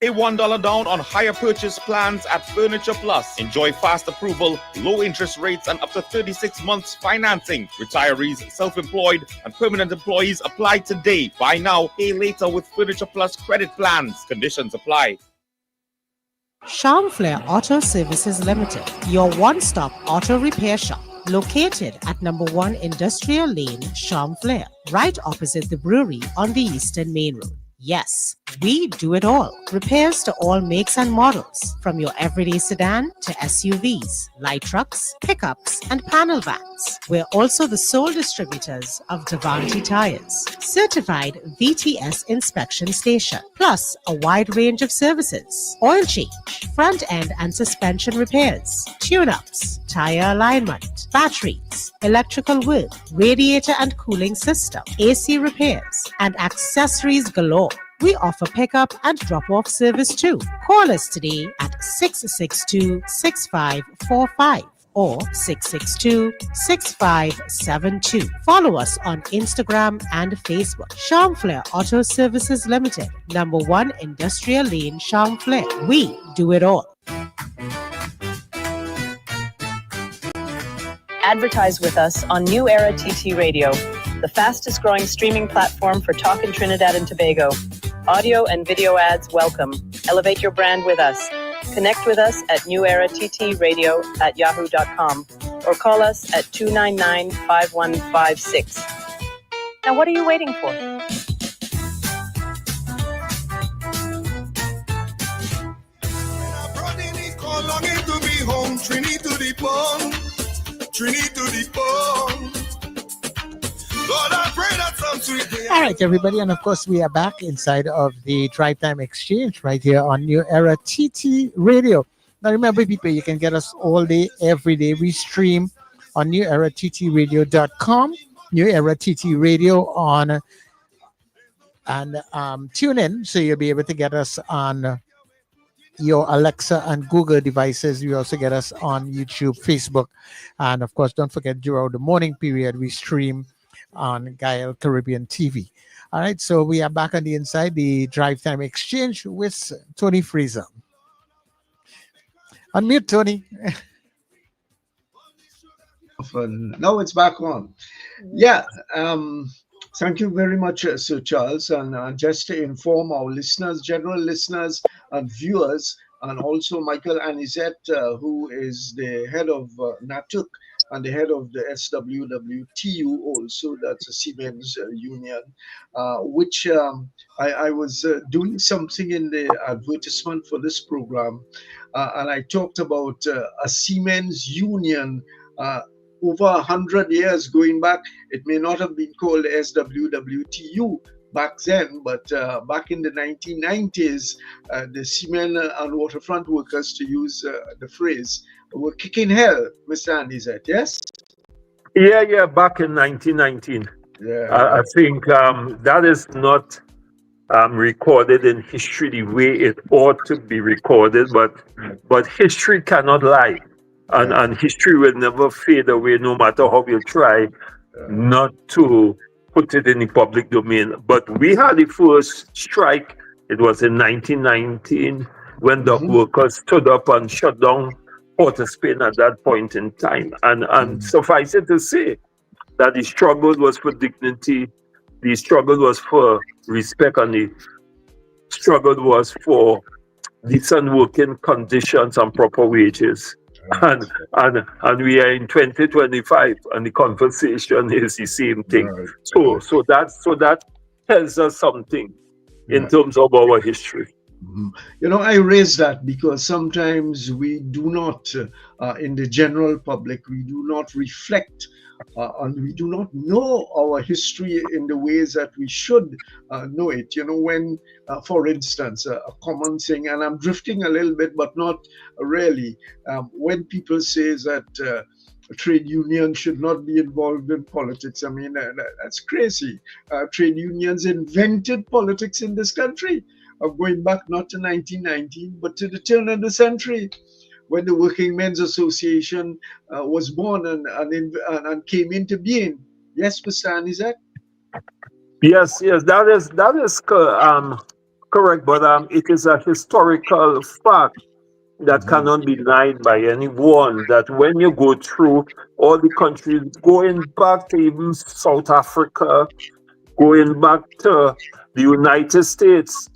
A $1 down on higher purchase plans at Furniture Plus. Enjoy fast approval, low interest rates, and up to 36 months financing. Retirees, self-employed, and permanent employees apply today. Buy now, pay later with Furniture Plus credit plans. Conditions apply. Charm Auto Services Limited, your one-stop auto repair shop. Located at number 1 Industrial Lane, Charm right opposite the brewery on the Eastern Main Road. Yes, we do it all. Repairs to all makes and models, from your everyday sedan to SUVs, light trucks, pickups, and panel vans. We're also the sole distributors of Davanti tires, certified VTS inspection station, plus a wide range of services: oil change, front end and suspension repairs, tune-ups, tire alignment, batteries, electrical work, radiator and cooling system, AC repairs, and accessories galore. We offer pickup and drop-off service too. Call us today at 662-6545 or 662-6572. Follow us on Instagram and Facebook. Charmflair Auto Services Limited, number 1 Industrial Lane, Charmflair. We do it all. Advertise with us on New Era TT Radio, the fastest growing streaming platform for talk in Trinidad and Tobago. Audio and video ads welcome. Elevate your brand with us. Connect with us at newerattradio@yahoo.com or call us at 299-5156. Now what are you waiting for? Longing to be home, Trini to the bone, Trini to the bone. Lord, I pray that some sweet day. All right, everybody, and of course, we are back inside of the Drive Time Exchange right here on New Era TT Radio. Now, remember, people, you can get us all day, every day. We stream on newerattradio.com, New Era TT Radio on, and tune in, so you'll be able to get us on your Alexa and Google devices. You also get us on YouTube, Facebook, and of course, don't forget, during the morning period, we stream on Gael Caribbean TV. All right, so we are back on the inside, the Drive Time Exchange with Tony Fraser. Unmute, Tony. Now it's back on. Yeah, thank you very much, Sir Charles. And just to inform our listeners, general listeners and viewers, and also Michael Annisette, who is the head of NATUC and the head of the SWWTU also, that's a Siemens union, which I was doing something in the advertisement for this program, and I talked about a Siemens union over 100 years going back. It may not have been called SWWTU back then, but back in the 1990s, the Seamen and Waterfront Workers, to use the phrase, were kicking hell, Mr. Annisette, yes? Yeah, back in 1919. Yeah. I think that is not recorded in history the way it ought to be recorded, but history cannot lie. and history will never fade away, no matter how you try not to put it in the public domain. But we had the first strike. It was in 1919 when the workers stood up and shut down Port of Spain at that point in time. And suffice it to say that the struggle was for dignity, the struggle was for respect, and the struggle was for decent working conditions and proper wages. And we are in 2025, and the conversation is the same thing. So that tells us something in terms of our history. You know, I raise that because sometimes we do not, in the general public, we do not reflect and we do not know our history in the ways that we should know it. You know, when, for instance, a common thing, and I'm drifting a little bit, but not really, when people say that trade unions should not be involved in politics, I mean, that's crazy. Trade unions invented politics in this country, going back not to 1919, but to the turn of the century, when the Working Men's Association was born and came into being. Yes, Mr. Annisette? Yes, that is correct, but it is a historical fact that cannot be denied by anyone, that when you go through all the countries, going back to even South Africa, going back to the United States,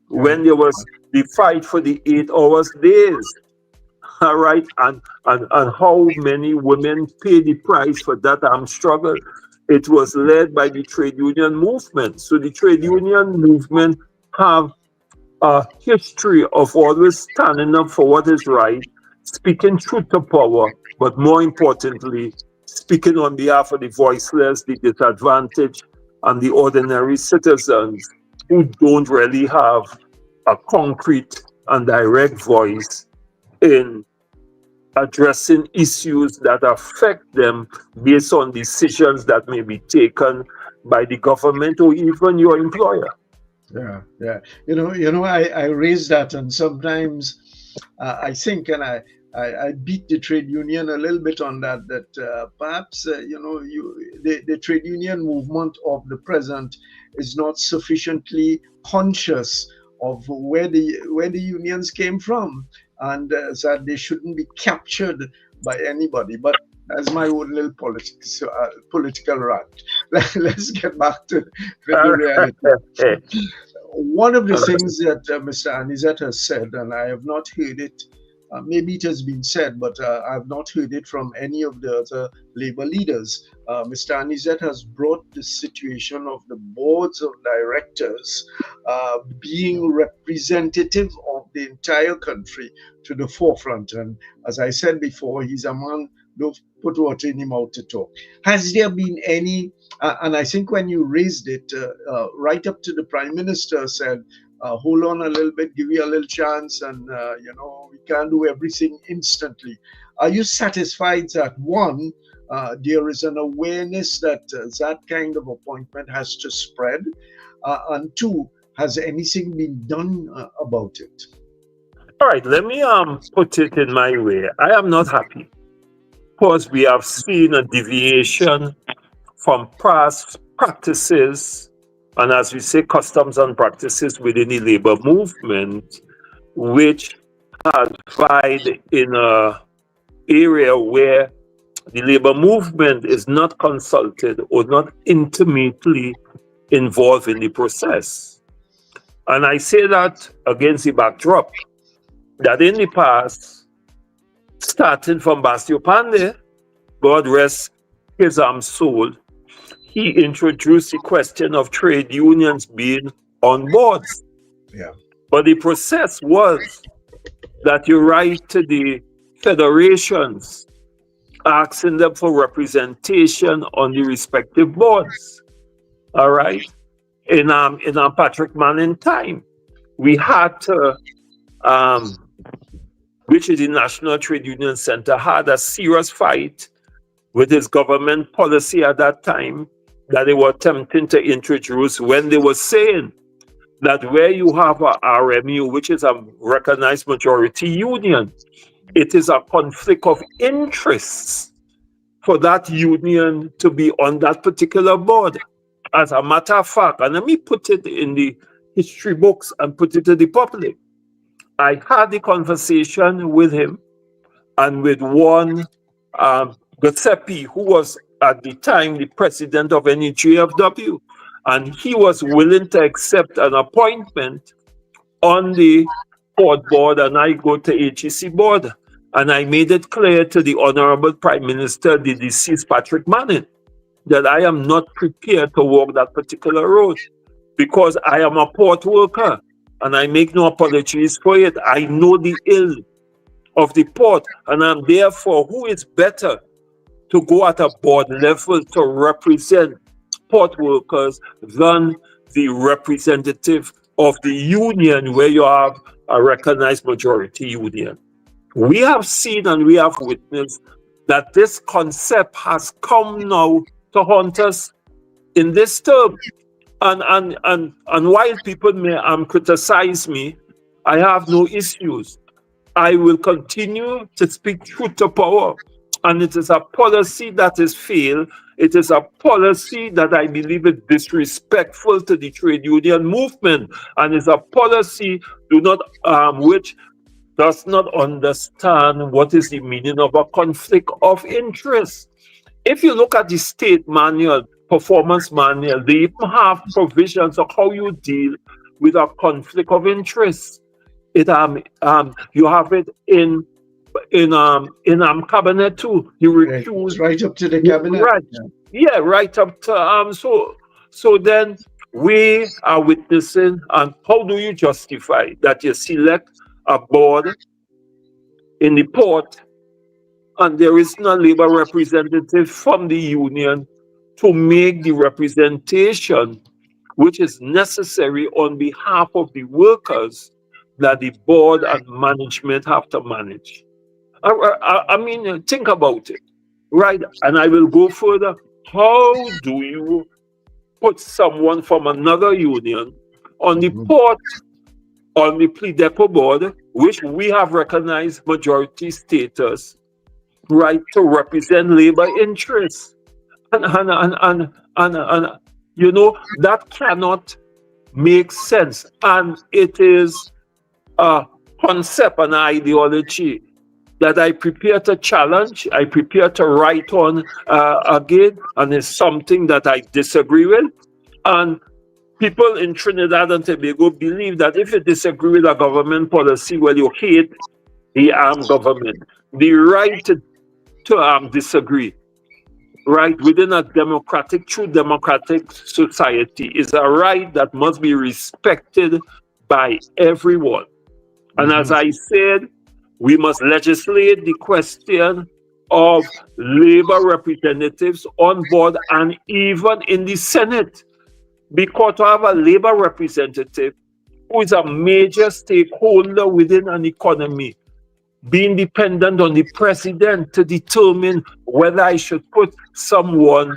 when there was the fight for the 8 hours days, all right, and how many women paid the price for that struggle. It was led by the trade union movement. So the trade union movement have a history of always standing up for what is right, speaking truth to power, but more importantly, speaking on behalf of the voiceless, the disadvantaged, and the ordinary citizens who don't really have a concrete and direct voice in addressing issues that affect them based on decisions that may be taken by the government or even your employer. Yeah. You know, I raise that, and sometimes I think, and I beat the trade union a little bit on that. That perhaps the trade union movement of the present is not sufficiently conscious of where the unions came from, and that they shouldn't be captured by anybody. But as my own little political rant, let's get back to the reality. One of the things that Mr. Annisette has said, and I have not heard it, maybe it has been said, but I have not heard it from any of the other labor leaders. Mr. Annisette has brought the situation of the boards of directors being representative of the entire country to the forefront. And as I said before, he's a man, don't put water in him out to talk. Has there been any, and I think when you raised it, right up to the Prime Minister said, hold on a little bit, give you a little chance, and we can't do everything instantly. Are you satisfied that, one, there is an awareness that that kind of appointment has to spread, and two, has anything been done about it? All right, let me put it in my way. I am not happy because we have seen a deviation from past practices, and as we say, customs and practices within the labor movement, which has vied in an area where the labor movement is not consulted or not intimately involved in the process. And I say that against the backdrop that in the past, starting from Bastio Pandey, God rest his soul, he introduced the question of trade unions being on boards. Yeah. But the process was that you write to the federations, asking them for representation on the respective boards. All right. In Patrick Manning time, we had to, which is the National Trade Union Center, had a serious fight with his government policy at that time that they were attempting to introduce, when they were saying that where you have a RMU, which is a recognized majority union, it is a conflict of interests for that union to be on that particular board. As a matter of fact, and let me put it in the history books and put it to the public. I had the conversation with him and with one Giuseppe, who was at the time the president of NEJFW, and he was willing to accept an appointment on the port board, and I go to HEC board. And I made it clear to the Honorable Prime Minister, the deceased Patrick Manning, that I am not prepared to walk that particular road because I am a port worker and I make no apologies for it. I know the ill of the port, and I'm therefore, who is better to go at a board level to represent port workers than the representative of the union where you have a recognized majority union. We have seen and we have witnessed that this concept has come now to haunt us in this term. And while people may criticize me, I have no issues. I will continue to speak truth to power. And it is a policy that is failed. It is a policy that I believe is disrespectful to the trade union movement. And it's a policy which does not understand what is the meaning of a conflict of interest. If you look at the state manual, performance manual, they even have provisions of how you deal with a conflict of interest. You have it in cabinet too. You recuse right up to the cabinet. Right. Yeah, right up to so then we are witnessing, and how do you justify that you select a board in the port and there is no labor representative from the union to make the representation which is necessary on behalf of the workers that the board and management have to manage? I mean, think about it, right? And I will go further. How do you put someone from another union on the port, on the plea depot board, which we have recognized majority status, right, to represent labor interests? And you know, that cannot make sense. And it is a concept, an ideology that I prepare to challenge, I prepare to write on again, and it's something that I disagree with. And people in Trinidad and Tobago believe that if you disagree with a government policy, well, you hate the armed government. The right to disagree, right, within a true democratic society is a right that must be respected by everyone. And as I said, we must legislate the question of labor representatives on board and even in the Senate. Because to have a labor representative who is a major stakeholder within an economy, being dependent on the president to determine whether I should put someone,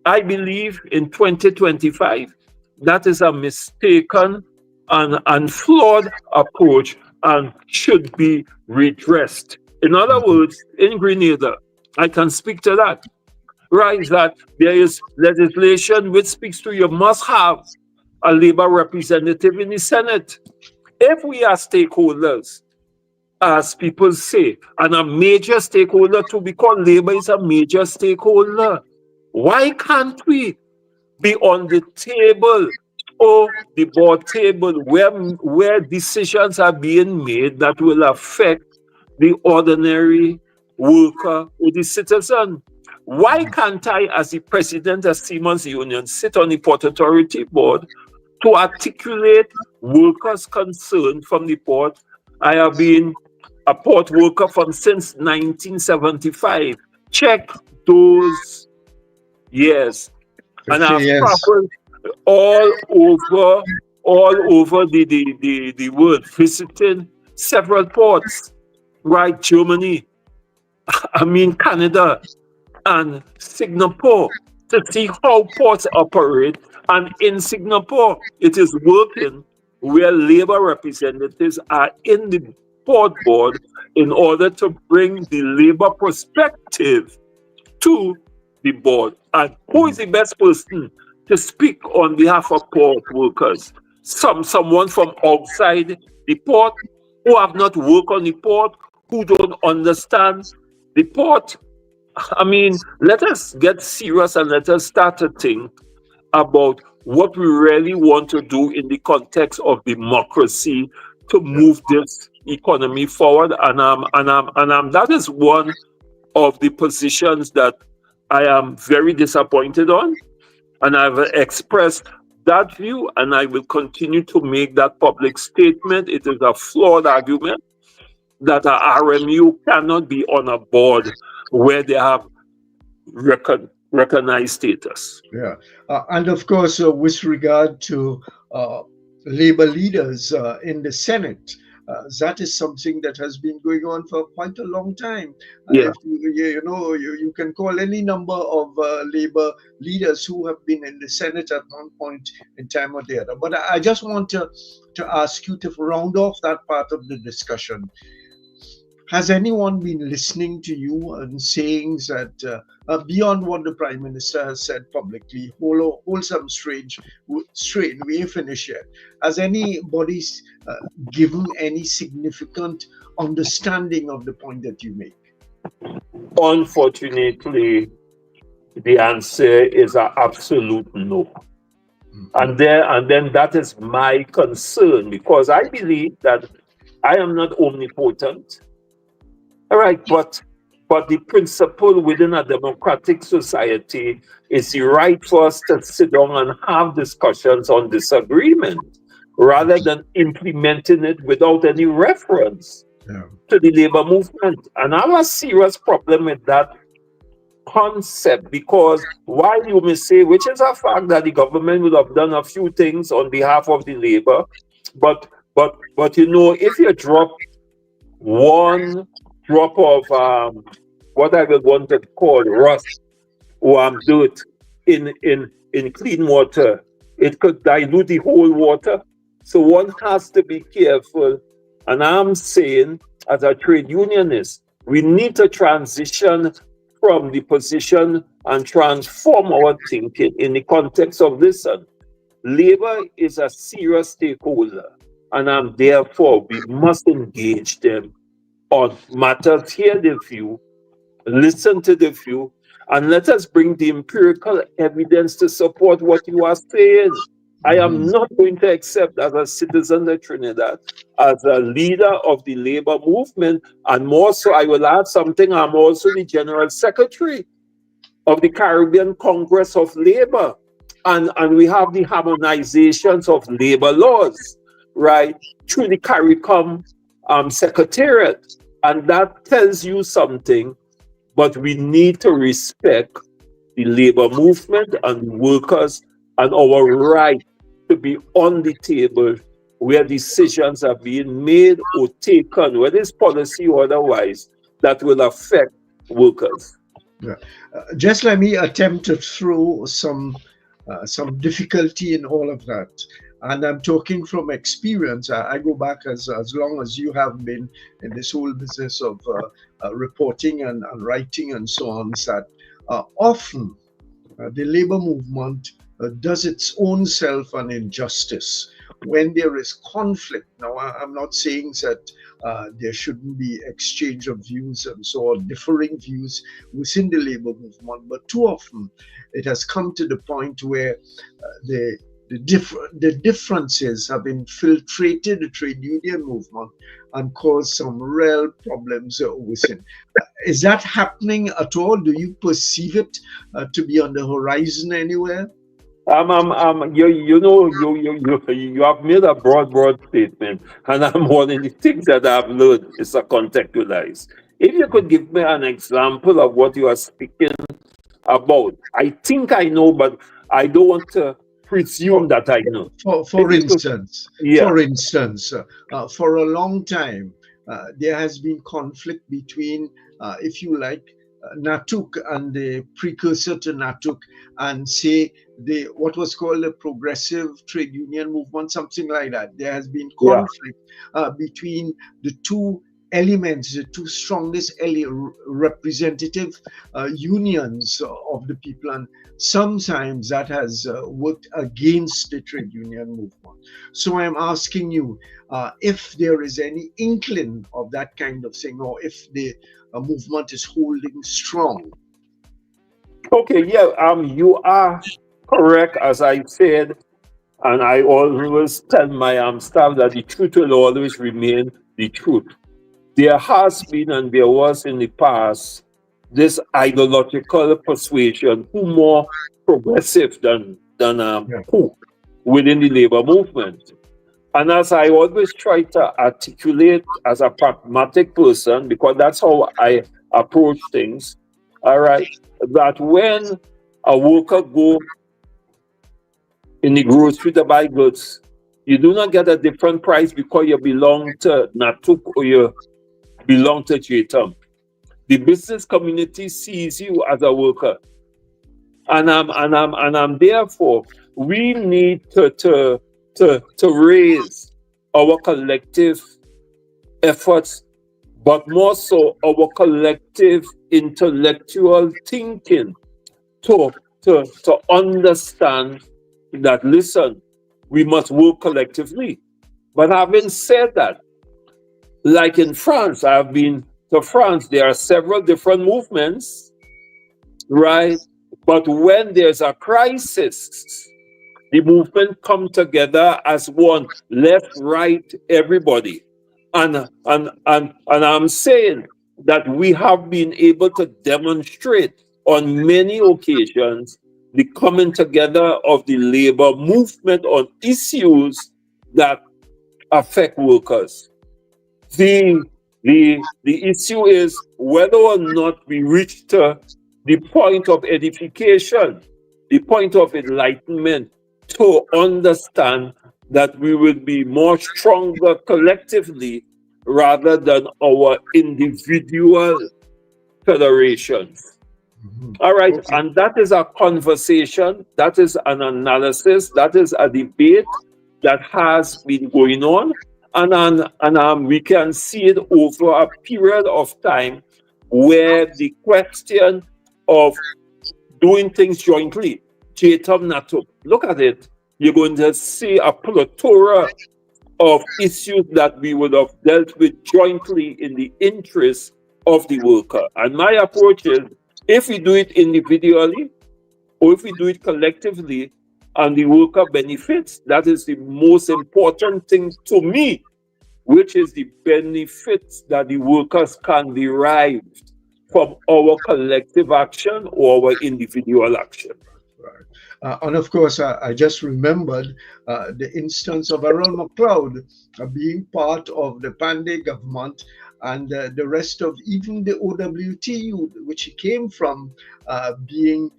I believe in 2025, that is a mistaken and flawed approach and should be redressed. In other words, in Grenada, I can speak to that, right, that there is legislation which speaks to you must have a labor representative in the Senate. If we are stakeholders, as people say, and a major stakeholder too, because labor is a major stakeholder, why can't we be on the table or the board table where decisions are being made that will affect the ordinary worker or the citizen? Why can't I, as the president of Seamen's Union, sit on the Port Authority board to articulate workers' concern from the port? I have been a port worker since 1975. Check those years. And I've traveled all over the world, visiting several ports, right? Germany, I mean Canada, and Singapore, to see how ports operate. And in Singapore, it is working where labor representatives are in the support board in order to bring the labor perspective to the board. And who is the best person to speak on behalf of port workers? Someone from outside the port who have not worked on the port, who don't understand the port. I mean, let us get serious and let us start to think about what we really want to do in the context of democracy to move this economy forward. And that is one of the positions that I am very disappointed on. And I've expressed that view, and I will continue to make that public statement. It is a flawed argument that a RMU cannot be on a board where they have recognized status. Yeah, and of course, with regard to labor leaders in the Senate, that is something that has been going on for quite a long time. Yeah. You can call any number of labor leaders who have been in the Senate at one point in time or the other. But I just want to ask you to round off that part of the discussion. Has anyone been listening to you and saying that beyond what the Prime Minister has said publicly, wholesome strain, we ain't finished yet? Has anybody given any significant understanding of the point that you make? Unfortunately, the answer is an absolute no. And then that is my concern, because I believe that I am not omnipotent. All right, but the principle within a democratic society is the right for us to sit down and have discussions on disagreement rather than implementing it without any reference to the labor movement. And I have a serious problem with that concept, because while you may say, which is a fact, that the government would have done a few things on behalf of the labor, but if you drop one drop of what I would want to call rust or dirt in clean water, it could dilute the whole water. So one has to be careful. And I'm saying, as a trade unionist, we need to transition from the position and transform our thinking in the context of this. Labor is a serious stakeholder, and therefore we must engage them on matters, hear the view, listen to the view, and let us bring the empirical evidence to support what you are saying. I am not going to accept, as a citizen of Trinidad, as a leader of the labor movement, and more so, I will add something, I'm also the General Secretary of the Caribbean Congress of Labor, and we have the harmonizations of labor laws, right, through the CARICOM Secretariat. And that tells you something, but we need to respect the labor movement and workers and our right to be on the table where decisions are being made or taken, whether it's policy or otherwise, that will affect workers. Yeah. Just let me attempt to throw some difficulty in all of that. And I'm talking from experience. I go back as long as you have been in this whole business of reporting and writing and so on, that often the labor movement does its own self an injustice when there is conflict. Now, I'm not saying that there shouldn't be exchange of views and so on, differing views within the labor movement, but too often it has come to the point where the differences have infiltrated the trade union movement and caused some real problems within. Is that happening at all? Do you perceive it to be on the horizon anywhere? You have made a broad statement, and one of the things that I've learned is to contextualize. If you could give me an example of what you are speaking about, I think I know, but I don't want to presume that I know. For instance, for a long time, there has been conflict between, if you like, NATUC and the precursor to NATUC, and say what was called a progressive trade union movement, something like that. There has been Yeah. conflict between the two elements, the two strongest representative unions of the people, and sometimes that has worked against the trade union movement. So I'm asking you if there is any inkling of that kind of thing, or if the movement is holding strong. Okay, yeah, you are correct, as I said, and I always tell my staff that the truth will always remain the truth. There has been and there was in the past this ideological persuasion who more progressive than who within the labor movement. And as I always try to articulate as a pragmatic person, because that's how I approach things, all right, that when a worker go in the grocery to buy goods, you do not get a different price because you belong to NATUC or you belong to JTUM. The business community sees you as a worker, and therefore we need to raise our collective efforts, but more so our collective intellectual thinking to understand that, listen, we must work collectively. But having said that, like in France, I've been to France, there are several different movements, right? But when there's a crisis, the movement come together as one, left, right, everybody. And I'm saying that we have been able to demonstrate on many occasions the coming together of the labor movement on issues that affect workers. The issue is whether or not we reach to the point of edification, the point of enlightenment, to understand that we will be more stronger collectively rather than our individual federations. All right, okay. And that is a conversation, that is an analysis, that is a debate that has been going on, and we can see it over a period of time where the question of doing things jointly, JTUM, NATUC, look at it, you're going to see a plethora of issues that we would have dealt with jointly in the interest of the worker. And my approach is, if we do it individually or if we do it collectively and the worker benefits, that is the most important thing to me, which is the benefits that the workers can derive from our collective action or our individual action. Right. And of course, I just remembered the instance of Errol McLeod being part of the Pandey government, and the rest of even the OWTU, which he came from, being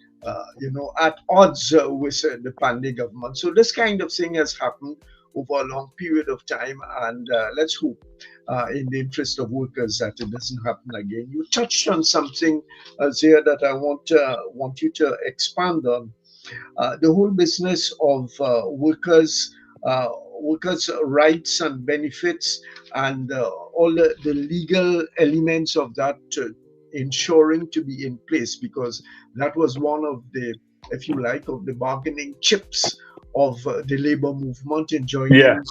at odds with the Pandey government. So this kind of thing has happened over a long period of time, and let's hope in the interest of workers that it doesn't happen again. You touched on something, Zia, that I want you to expand on. The whole business of workers' rights and benefits, and all the legal elements of that ensuring to be in place, because that was one of the, if you like, of the bargaining chips of the labor movement in joining.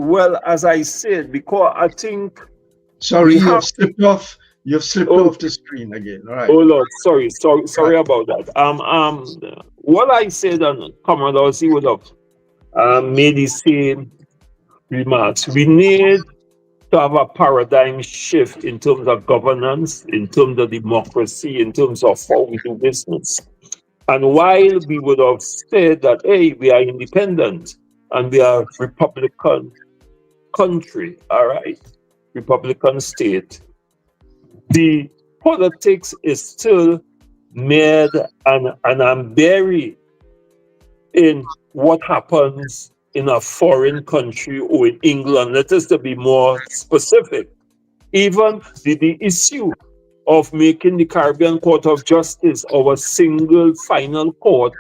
Well, as I said, because I think. Sorry, you've slipped off the screen again. All right. Oh Lord, sorry about that. What I said, and Comrade Ozzi would have made the same remarks. We need to have a paradigm shift in terms of governance, in terms of democracy, in terms of how we do business. And while we would have said that, hey, we are independent and we are Republican country, all right, Republican state, the politics is still made and I'm buried in what happens in a foreign country or in England. Let us to be more specific. Even the issue of making the Caribbean Court of Justice our single final court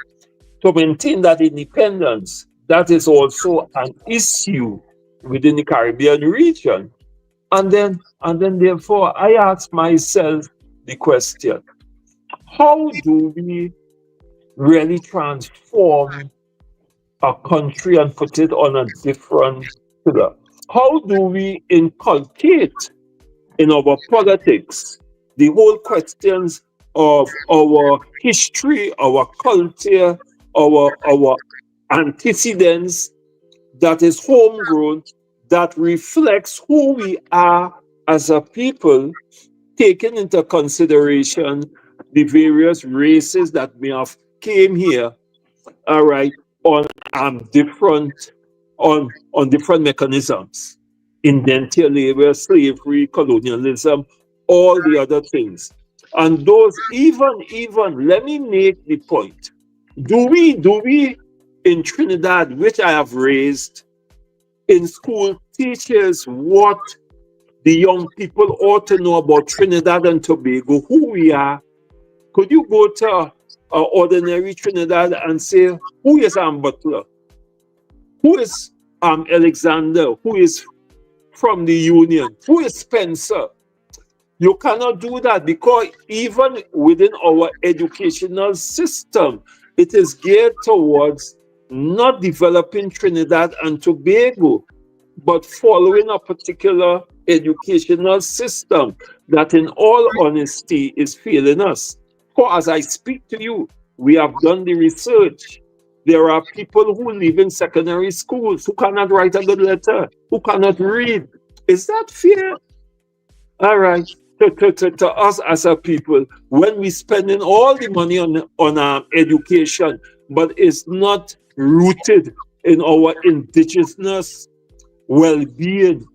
to maintain that independence, that is also an issue within the Caribbean region. And then therefore, I ask myself the question, how do we really transform a country and put it on a different pillar? How do we inculcate in our politics the whole questions of our history, our culture, our antecedents that is homegrown, that reflects who we are as a people, taking into consideration the various races that may have came here, all right, on different mechanisms, indentured labor, slavery, colonialism, all the other things. And those even let me make the point. Do we in Trinidad, which I have raised in school, teaches what the young people ought to know about Trinidad and Tobago, who we are? Could you go to ordinary Trinidad and say, who is Butler? Who is Alexander? Who is from the Union? Who is Spencer? You cannot do that because even within our educational system, it is geared towards not developing Trinidad and Tobago, but following a particular educational system that in all honesty is failing us. For as I speak to you, we have done the research. There are people who live in secondary schools who cannot write a good letter, who cannot read. Is that fair? All right. To us as a people, when we spending all the money on education, but it's not rooted in our indigenous well-being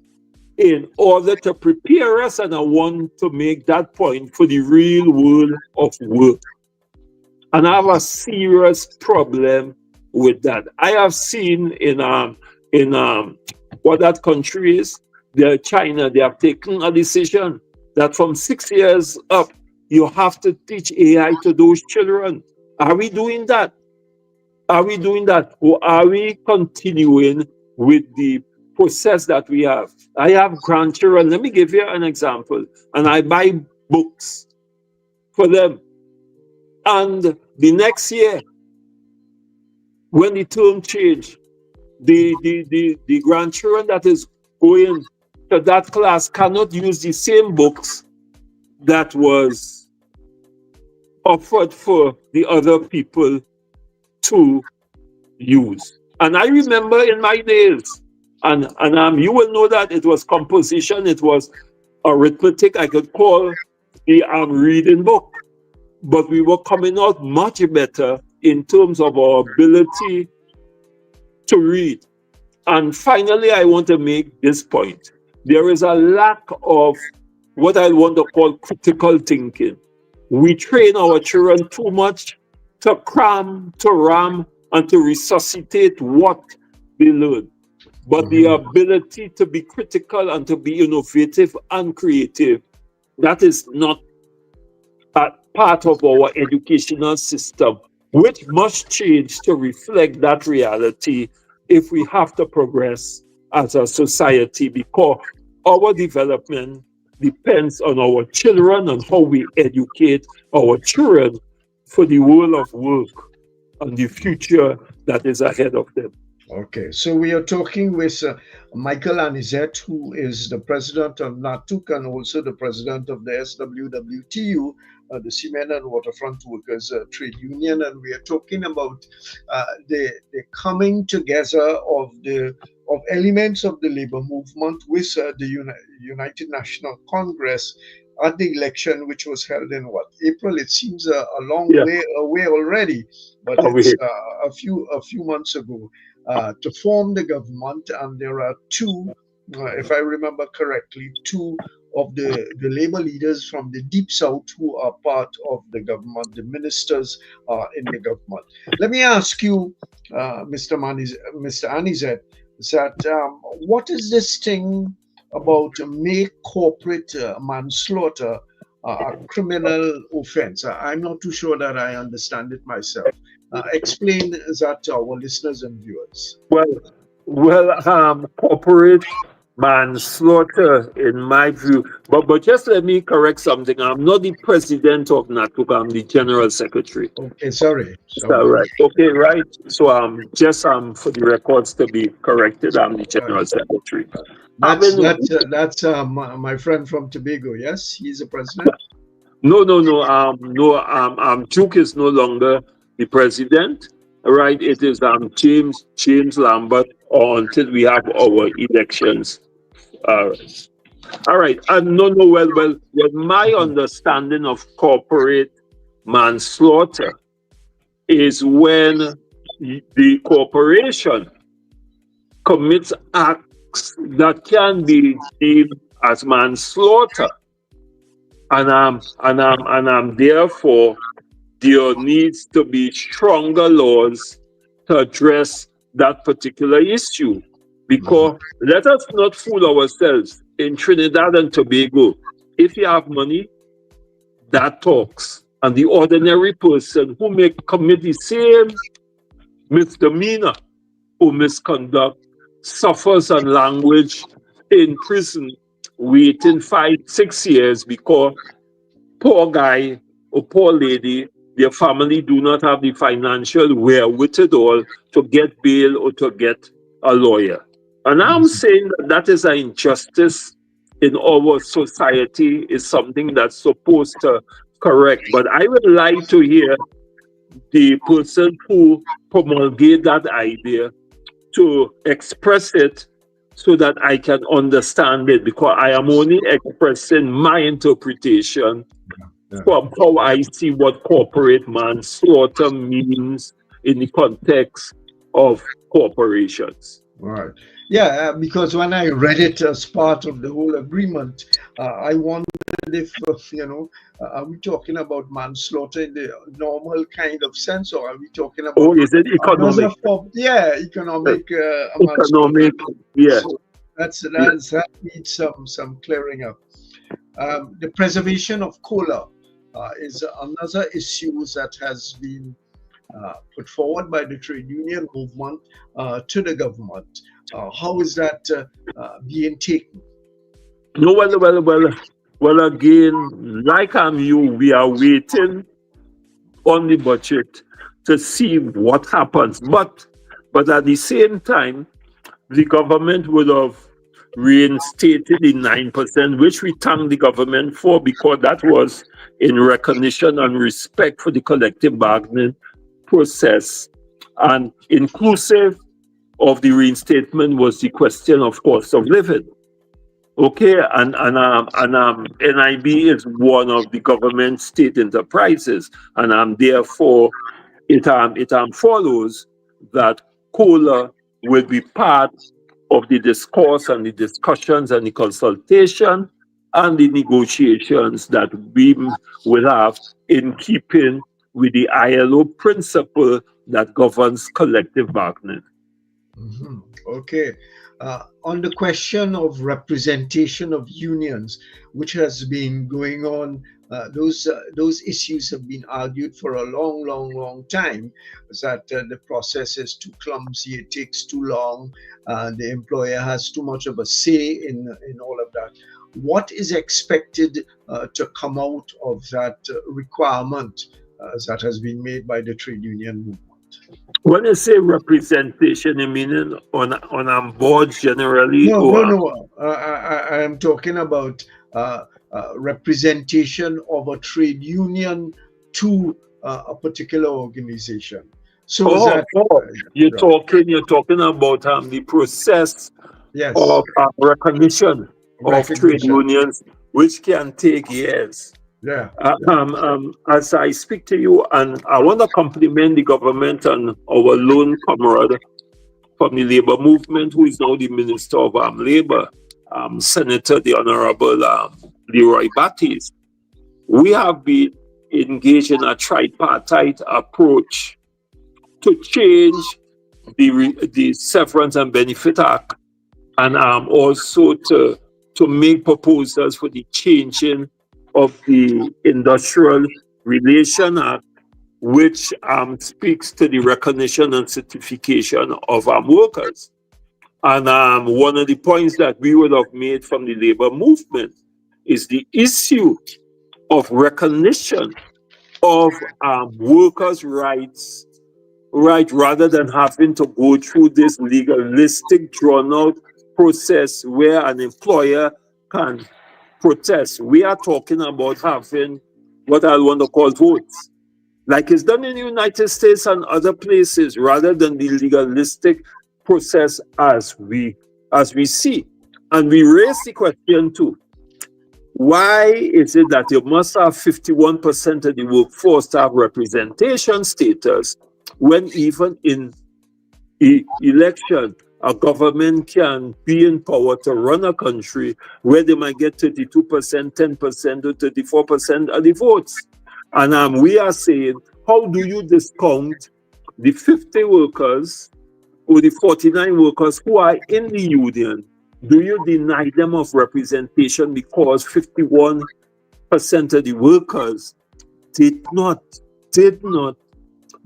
in order to prepare us, and I want to make that point for the real world of work. And I have a serious problem with that. I have seen in what that country is, China, they have taken a decision that from 6 years up, you have to teach AI to those children. Are we doing that? Are we doing that? Or are we continuing with the process that we have? I have grandchildren. Let me give you an example. And I buy books for them. And the next year, when the term change, the grandchildren that is going to that class cannot use the same books that was offered for the other people to use. And I remember in my days, and you will know that it was composition, it was arithmetic, I could call the reading book. But we were coming out much better in terms of our ability to read. And finally, I want to make this point. There is a lack of what I want to call critical thinking. We train our children too much to cram, to ram, and to resuscitate what they learn. But the ability to be critical and to be innovative and creative, that is not a part of our educational system, which must change to reflect that reality if we have to progress as a society, because our development depends on our children and how we educate our children for the world of work and the future that is ahead of them. Okay, so we are talking with Michael Annisette, who is the president of NATUC and also the president of the SWWTU, the Cement and Waterfront Workers Trade Union, and we are talking about the coming together of elements of the labor movement with the United National Congress at the election, which was held in April. It seems a long way away already, but it's a few months ago. To form the government, and there are two, if I remember correctly, two of the labor leaders from the Deep South who are part of the government, the ministers in the government. Let me ask you, Mr. Annisette, that what is this thing about make corporate manslaughter a criminal offense. I'm not too sure that I understand it myself. Explain that to our listeners and viewers. Corporate manslaughter, in my view. But just let me correct something. I'm not the president of NATUC. I'm the general secretary. Okay, sorry. Is that right? Okay, right. So just for the records to be corrected, I'm the general secretary. That's my friend from Tobago. Yes, he's the president. No. Duke is no longer the president. Right? It is James Lambert until we have our elections. All right. Well, my understanding of corporate manslaughter is when the corporation commits acts that can be deemed as manslaughter, and therefore there needs to be stronger laws to address that particular issue. Because let us not fool ourselves. In Trinidad and Tobago, if you have money, that talks. And the ordinary person who may commit the same misdemeanor or misconduct suffers on language in prison, waiting 5-6 years because poor guy or poor lady, their family do not have the financial wherewithal to get bail or to get a lawyer. And I'm saying that is an injustice in our society, is something that's supposed to correct. But I would like to hear the person who promulgated that idea to express it so that I can understand it, because I am only expressing my interpretation from how I see what corporate manslaughter means in the context of corporations. Right. Yeah, because when I read it as part of the whole agreement, I wondered if, are we talking about manslaughter in the normal kind of sense, or are we talking about... is it economic? Economic. Economic, yeah. So that needs some clearing up. The preservation of cola is another issue that has been put forward by the trade union movement to the government. How is that being taken? No, well, again, like you, we are waiting on the budget to see what happens. But at the same time, the government would have reinstated the 9%, which we thank the government for, because that was in recognition and respect for the collective bargaining process. And inclusive of the reinstatement was the question of cost of living. Okay, and NIB is one of the government state enterprises, and therefore it follows that COLA will be part of the discourse and the discussions and the consultation and the negotiations that we will have in keeping with the ILO principle that governs collective bargaining. Okay. On the question of representation of unions, which has been going on, those issues have been argued for a long time, that the process is too clumsy, it takes too long, the employer has too much of a say in all of that. What is expected to come out of that requirement that has been made by the trade union movement? When you say representation, you mean on boards generally? No. I am talking about representation of a trade union to a particular organization. So you're talking about the process of recognition of trade unions, which can take years. Yeah. As I speak to you, and I want to compliment the government and our lone comrade from the labor movement, who is now the Minister of Labor, Senator the Honorable Leroy Batties. We have been engaged in a tripartite approach to change the Severance and Benefit Act, and also to to make proposals for the changing of the Industrial Relation Act, which speaks to the recognition and certification of workers. And one of the points that we would have made from the labor movement is the issue of recognition of workers' rights, right, rather than having to go through this legalistic, drawn-out process where an employer can protest. We are talking about having what I want to call votes, like it's done in the United States and other places, rather than the legalistic process as we see. And we raise the question too, why is it that you must have 51% of the workforce to have representation status when even in election a government can be in power to run a country where they might get 32%, 10% or 34% of the votes? And we are saying, how do you discount the 50 workers or the 49 workers who are in the union? Do you deny them of representation because 51% of the workers did not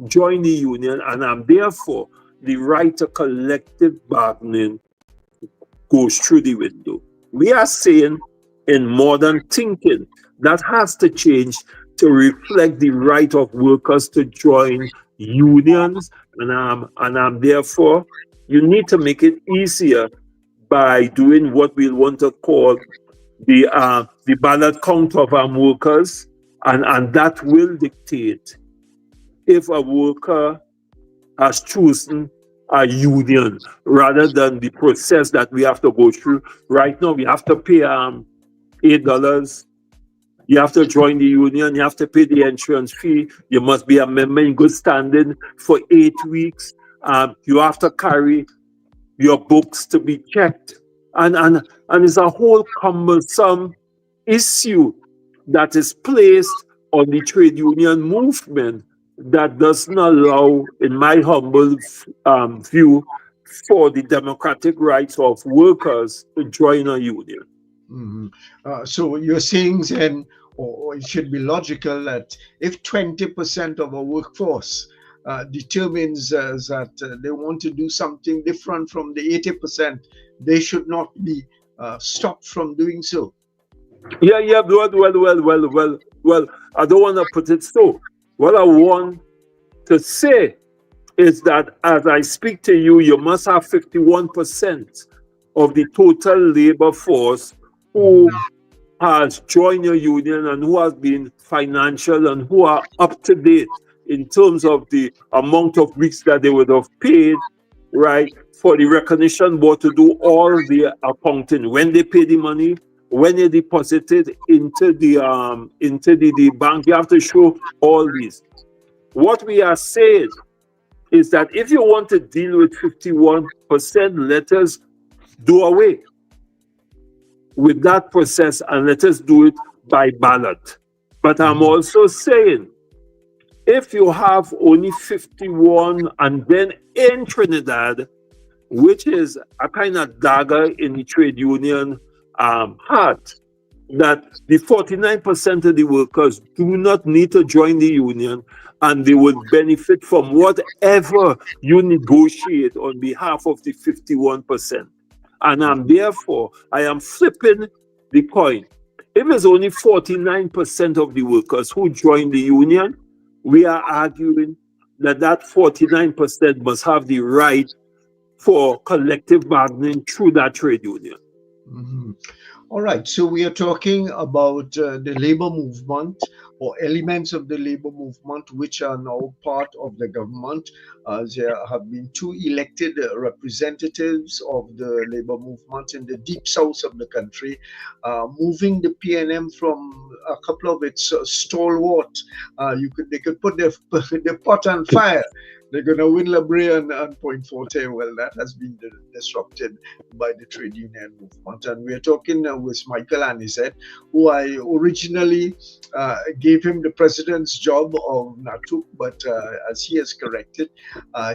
join the union, and therefore the right to collective bargaining goes through the window? We are saying in modern thinking that has to change to reflect the right of workers to join unions, and therefore you need to make it easier by doing what we want to call the ballot count of workers, and that will dictate if a worker has chosen a union rather than the process that we have to go through. Right now, we have to pay $8. You have to join the union. You have to pay the insurance fee. You must be a member in good standing for 8 weeks. You have to carry your books to be checked. And it's a whole cumbersome issue that is placed on the trade union movement that does not allow, in my humble view, for the democratic rights of workers to join a union. Mm-hmm. So you're saying then, or it should be logical, that if 20% of a workforce determines that they want to do something different from the 80%, they should not be stopped from doing so. Yeah. Well. I don't want to put it so. What I want to say is that as I speak to you, you must have 51% of the total labor force who has joined your union and who has been financial and who are up to date in terms of the amount of weeks that they would have paid, right, for the recognition board to do all the accounting. When they pay the money, when they deposit it into the bank, you have to show all these. What we are saying is that if you want to deal with 51%, let us do away with that process and let us do it by ballot. But I'm also saying, if you have only 51, and then in Trinidad, which is a kind of dagger in the trade union heart, that the 49% of the workers do not need to join the union, and they will benefit from whatever you negotiate on behalf of the 51%. And therefore, I am flipping the coin. If it's only 49% of the workers who join the union, we are arguing that 49% must have the right for collective bargaining through that trade union. Mm-hmm. All right, so we are talking about the labor movement, or elements of the labor movement which are now part of the government. There have been 2 elected representatives of the labor movement in the deep south of the country, moving the PNM from a couple of its stalwart. They could put the pot on fire They're going to win Labrie and Point Forte. Well, that has been disrupted by the trade union movement. And we're talking with Michael Annisette, who I originally gave him the president's job of NATUC, but as he has corrected,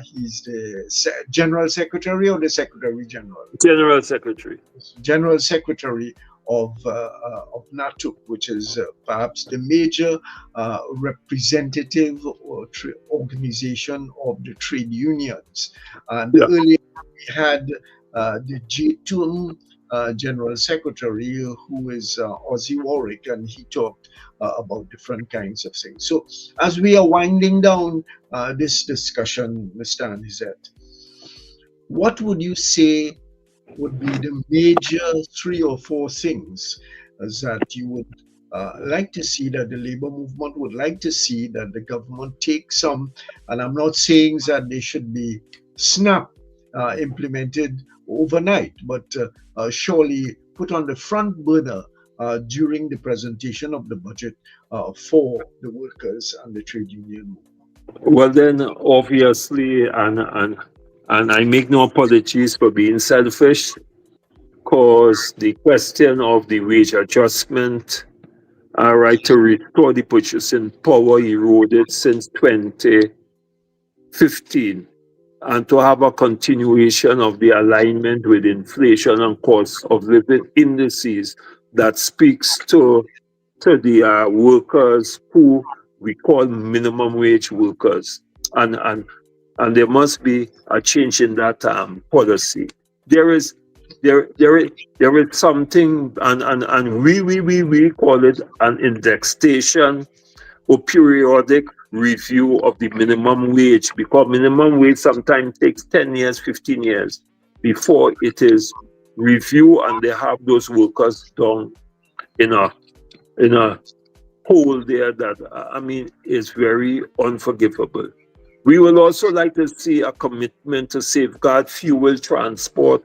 he's the General Secretary or the Secretary General? General Secretary. General Secretary of NATUC, which is perhaps the major representative or organization of the trade unions. And earlier we had the JTUM General Secretary, who is Ozzi Warwick, and he talked about different kinds of things. So as we are winding down this discussion, Mr. Annisette, what would you say would be the major 3 or 4 things that you would like to see, that the labor movement would like to see, that the government take some, and I'm not saying that they should be implemented overnight, but surely put on the front burner during the presentation of the budget for the workers and the trade union movement? Well, then, obviously, and I make no apologies for being selfish, because the question of the wage adjustment, right, to restore the purchasing power eroded since 2015, and to have a continuation of the alignment with inflation and cost of living indices that speaks to the workers who we call minimum wage workers, and there must be a change in that policy. There is something, and we call it an indexation or periodic review of the minimum wage, because minimum wage sometimes takes 10 years, 15 years before it is reviewed, and they have those workers down in a hole there that, I mean, is very unforgivable. We will also like to see a commitment to safeguard fuel, transport,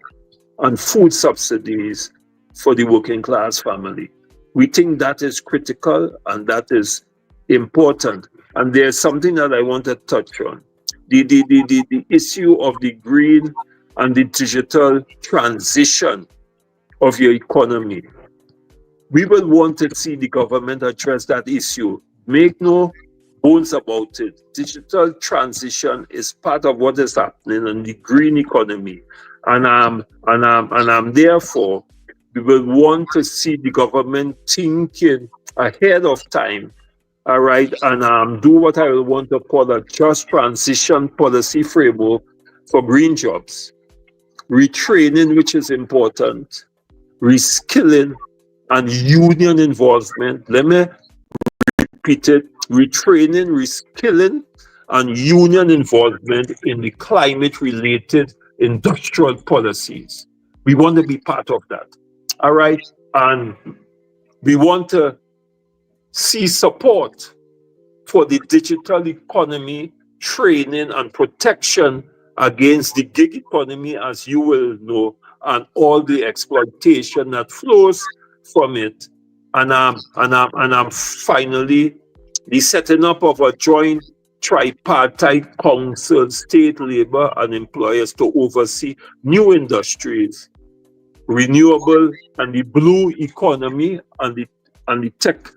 and food subsidies for the working class family. We think that is critical and that is important. And there's something that I want to touch on. The issue of the green and the digital transition of your economy. We will want to see the government address that issue. Make no bones about it. Digital transition is part of what is happening in the green economy. And therefore, we will want to see the government thinking ahead of time, all right, and do what I will want to call a just transition policy framework for green jobs. Retraining, which is important, reskilling, and union involvement. Let me repeat it. Retraining, reskilling, and union involvement in the climate-related industrial policies. We want to be part of that. All right? And we want to see support for the digital economy, training and protection against the gig economy, as you will know, and all the exploitation that flows from it. And finally, the setting up of a joint tripartite council, state, labor, and employers to oversee new industries, renewable and the blue economy and the tech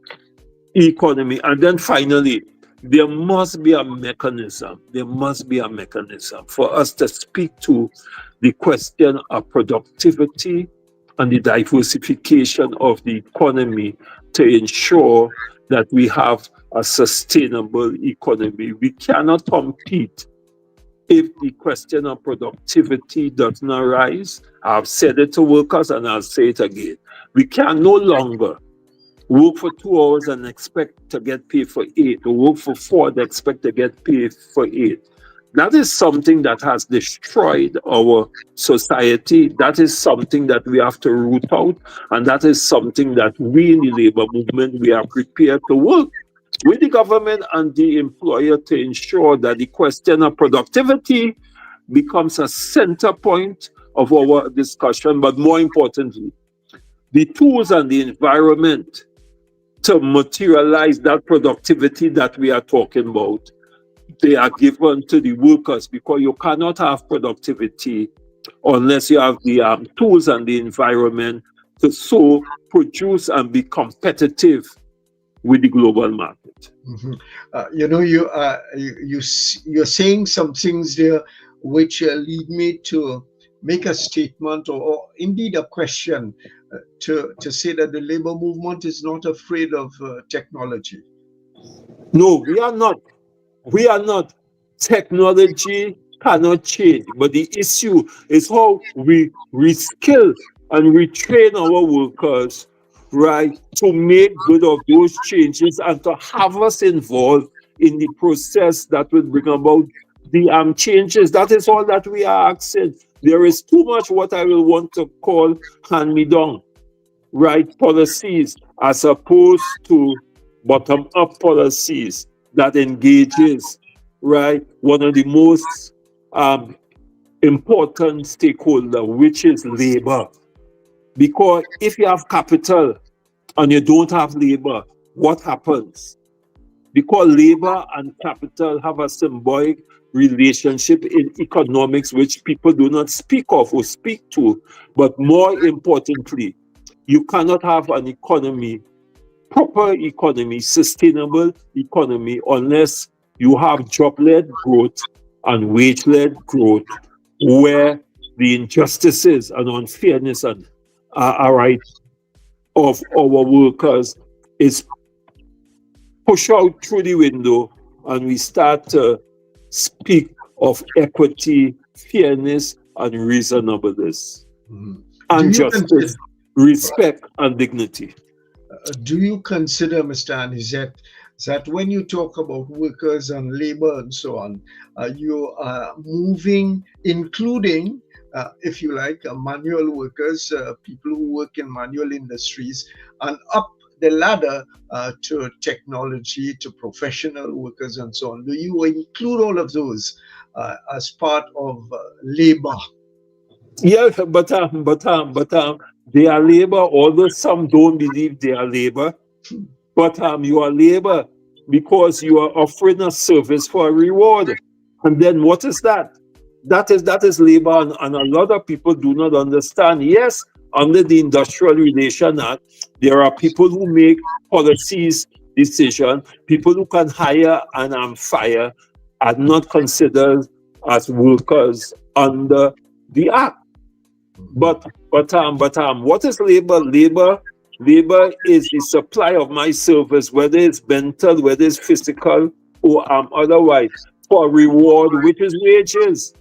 economy. And then finally, there must be a mechanism. There must be a mechanism for us to speak to the question of productivity and the diversification of the economy to ensure that we have a sustainable economy. We cannot compete if the question of productivity does not rise. I've said it to workers and I'll say it again. We can no longer work for 2 hours and expect to get paid for 8, or work for 4 and expect to get paid for 8. That is something that has destroyed our society. That is something that we have to root out. And that is something that we in the labor movement, we are prepared to work with the government and the employer to ensure that the question of productivity becomes a center point of our discussion. But more importantly, the tools and the environment to materialize that productivity that we are talking about. they are given to the workers, because you cannot have productivity unless you have the tools and the environment to so produce and be competitive with the global market. Mhm. You're saying some things there which lead me to make a statement, or indeed a question, to say that the labor movement is not afraid of technology. No, we are not. We are not. Technology cannot change, but the issue is how we reskill and retrain our workers, right, to make good of those changes and to have us involved in the process that will bring about the changes. That is all that we are asking. There is too much what I will want to call hand-me-down, right, policies, as opposed to bottom-up policies that engages, right, one of the most important stakeholder, which is labor. Because if you have capital and you don't have labor, what happens? Because labor and capital have a symbiotic relationship in economics, which people do not speak of or speak to. But more importantly, you cannot have an economy, proper economy, sustainable economy, unless you have job-led growth and wage-led growth, where the injustices and unfairness and right of our workers is pushed out through the window, and we start to speak of equity, fairness, and reasonableness, and justice, respect, and dignity. Do you consider, Mr. Annisette, that when you talk about workers and labor and so on, you are moving, including, if you like, manual workers, people who work in manual industries, and up the ladder to technology, to professional workers and so on? Do you include all of those as part of labor? Yeah, but they are labor, although some don't believe they are labor. But you are labor because you are offering a service for a reward. And then what is that? That is labor, and a lot of people do not understand. Yes, under the Industrial Relations Act, there are people who make policies, decisions, people who can hire and fire are not considered as workers under the act. But what is labor? Labor is the supply of my service, whether it's mental, whether it's physical, or otherwise, for reward, which is wages.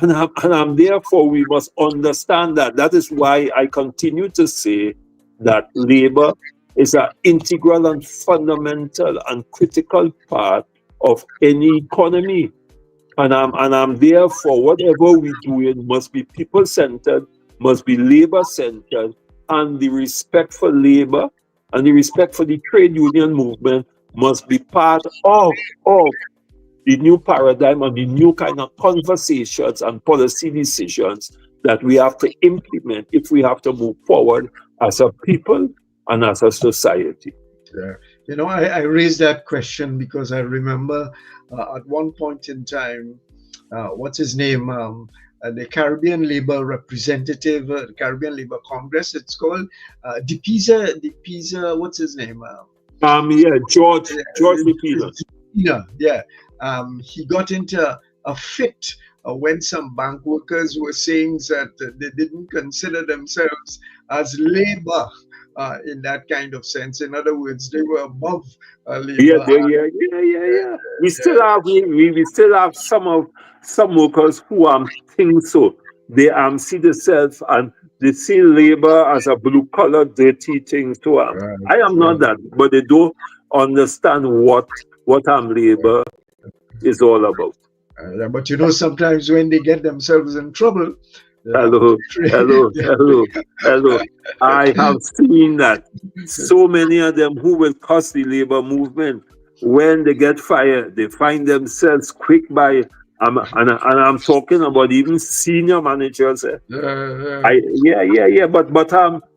And therefore, we must understand that. That is why I continue to say that labor is an integral and fundamental and critical part of any economy. And I'm therefore, whatever we do, it must be people-centered, must be labor-centered, and the respect for labor and the respect for the trade union movement must be part of the new paradigm and the new kind of conversations and policy decisions that we have to implement if we have to move forward as a people and as a society. Yeah. I raised that question because I remember at one point in time, what's his name? The Caribbean Labor Representative, the Caribbean Labor Congress, it's called, DePisa, what's his name? George DePisa. Yeah. He got into a fit when some bank workers were saying that they didn't consider themselves as labor in that kind of sense. In other words, they were above labor. Yeah. We still have some workers who think so. They see themselves and they see labor as a blue-collar, dirty thing. So I am not that, but they don't understand what labor is all about. But sometimes when they get themselves in trouble. Hello. I have seen that. So many of them who will cost the labor movement, when they get fired, they find themselves quick by, and I'm talking about even senior managers. But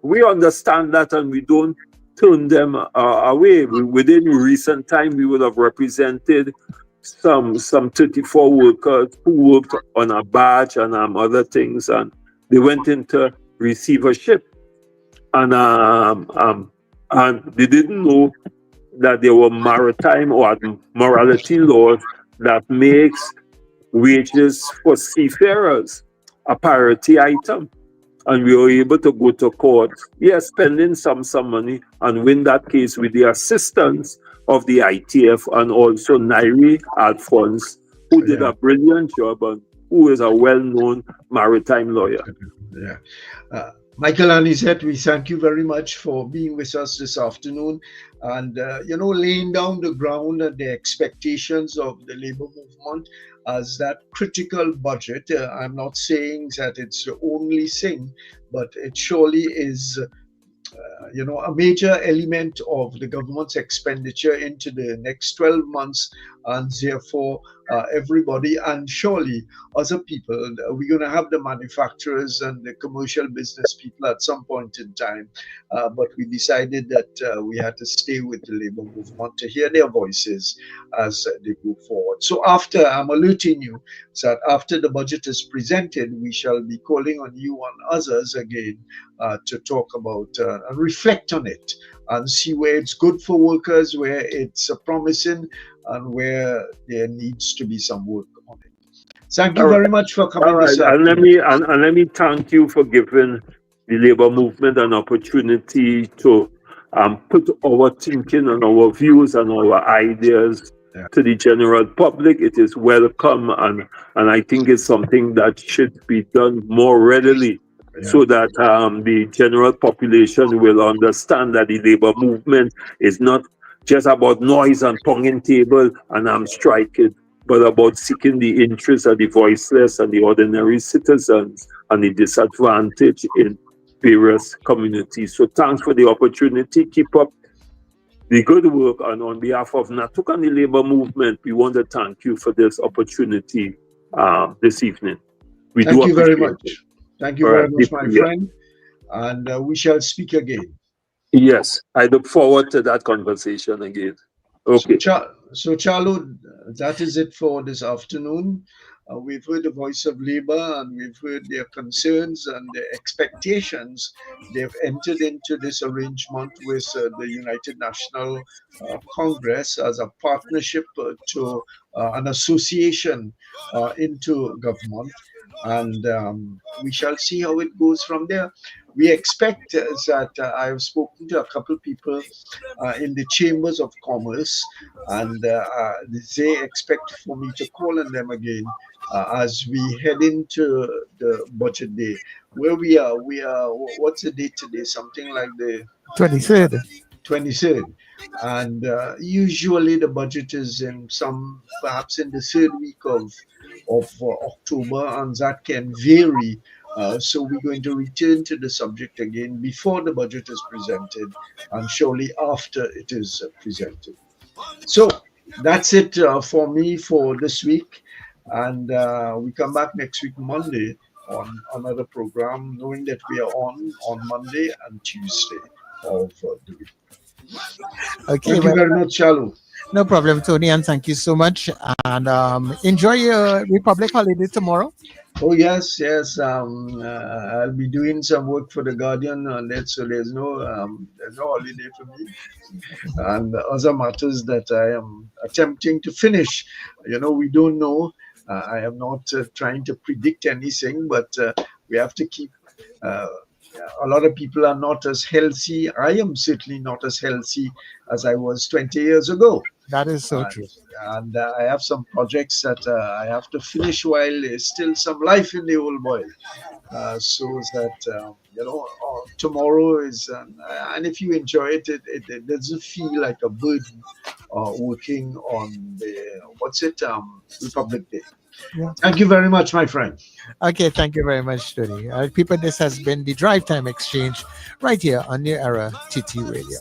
we understand that and we don't turn them away. Within recent time, we would have represented some 34 workers who worked on a barge and other things, and they went into receivership, and they didn't know that there were maritime or morality laws that makes wages for seafarers a priority item. And we were able to go to court, spending some money, and win that case with the assistance of the ITF and also Nairi Alphonse, who did a brilliant job and who is a well-known maritime lawyer. Yeah. Michael Annisette, we thank you very much for being with us this afternoon and, laying down the ground and the expectations of the labor movement as that critical budget. I'm not saying that it's the only thing, but it surely is, a major element of the government's expenditure into the next 12 months, and therefore everybody, and surely other people, we're going to have the manufacturers and the commercial business people at some point in time, but we decided that we had to stay with the labor movement to hear their voices as they go forward. So I'm alerting you that after the budget is presented, we shall be calling on you and others again to talk about and reflect on it and see where it's good for workers, where it's promising, and where there needs to be some work on it. Thank you very much for coming. And let me thank you for giving the labor movement an opportunity to put our thinking and our views and our ideas to the general public. It is welcome, and I think it's something that should be done more readily, so that the general population will understand that the labor movement is not just about noise and tonguing table and striking, but about seeking the interests of the voiceless and the ordinary citizens and the disadvantaged in various communities. So thanks for the opportunity. Keep up the good work, and on behalf of NATUC and the labor movement, we want to thank you for this opportunity this evening. Thank you very much. Thank you very much, my friend, and we shall speak again. Yes, I look forward to that conversation again. Okay. So Charlo, that is it for this afternoon. We've heard the voice of labor, and we've heard their concerns and their expectations. They've entered into this arrangement with the United National Congress as a partnership to an association into government, and we shall see how it goes from there. We expect that I've spoken to a couple of people in the chambers of commerce, and they expect for me to call on them again as we head into the budget day. Where we are, what's the date today? Something like the 23rd. 23rd. And usually the budget is perhaps in the third week of October, and that can vary. So we're going to return to the subject again before the budget is presented, and surely after it is presented. So that's it for me for this week, and we come back next week Monday on another program, knowing that we are on Monday and Tuesday of the week. Okay, thank you very much, Charlo. No problem, Tony, and thank you so much. And enjoy your Republic holiday tomorrow. Oh yes. I'll be doing some work for the Guardian on that, so there's no holiday for me. And other matters that I am attempting to finish. We don't know. I am not trying to predict anything, but we have to keep. A lot of people are not as healthy. I am certainly not as healthy as I was 20 years ago. That is so true. And I have some projects that I have to finish while there's still some life in the old boy. So that, tomorrow is, and if you enjoy it, it doesn't feel like a burden working on the, Republic Day. Yeah. Thank you very much, my friend. Okay, thank you very much, Tony. People, this has been the Drive Time Exchange right here on New Era TT Radio.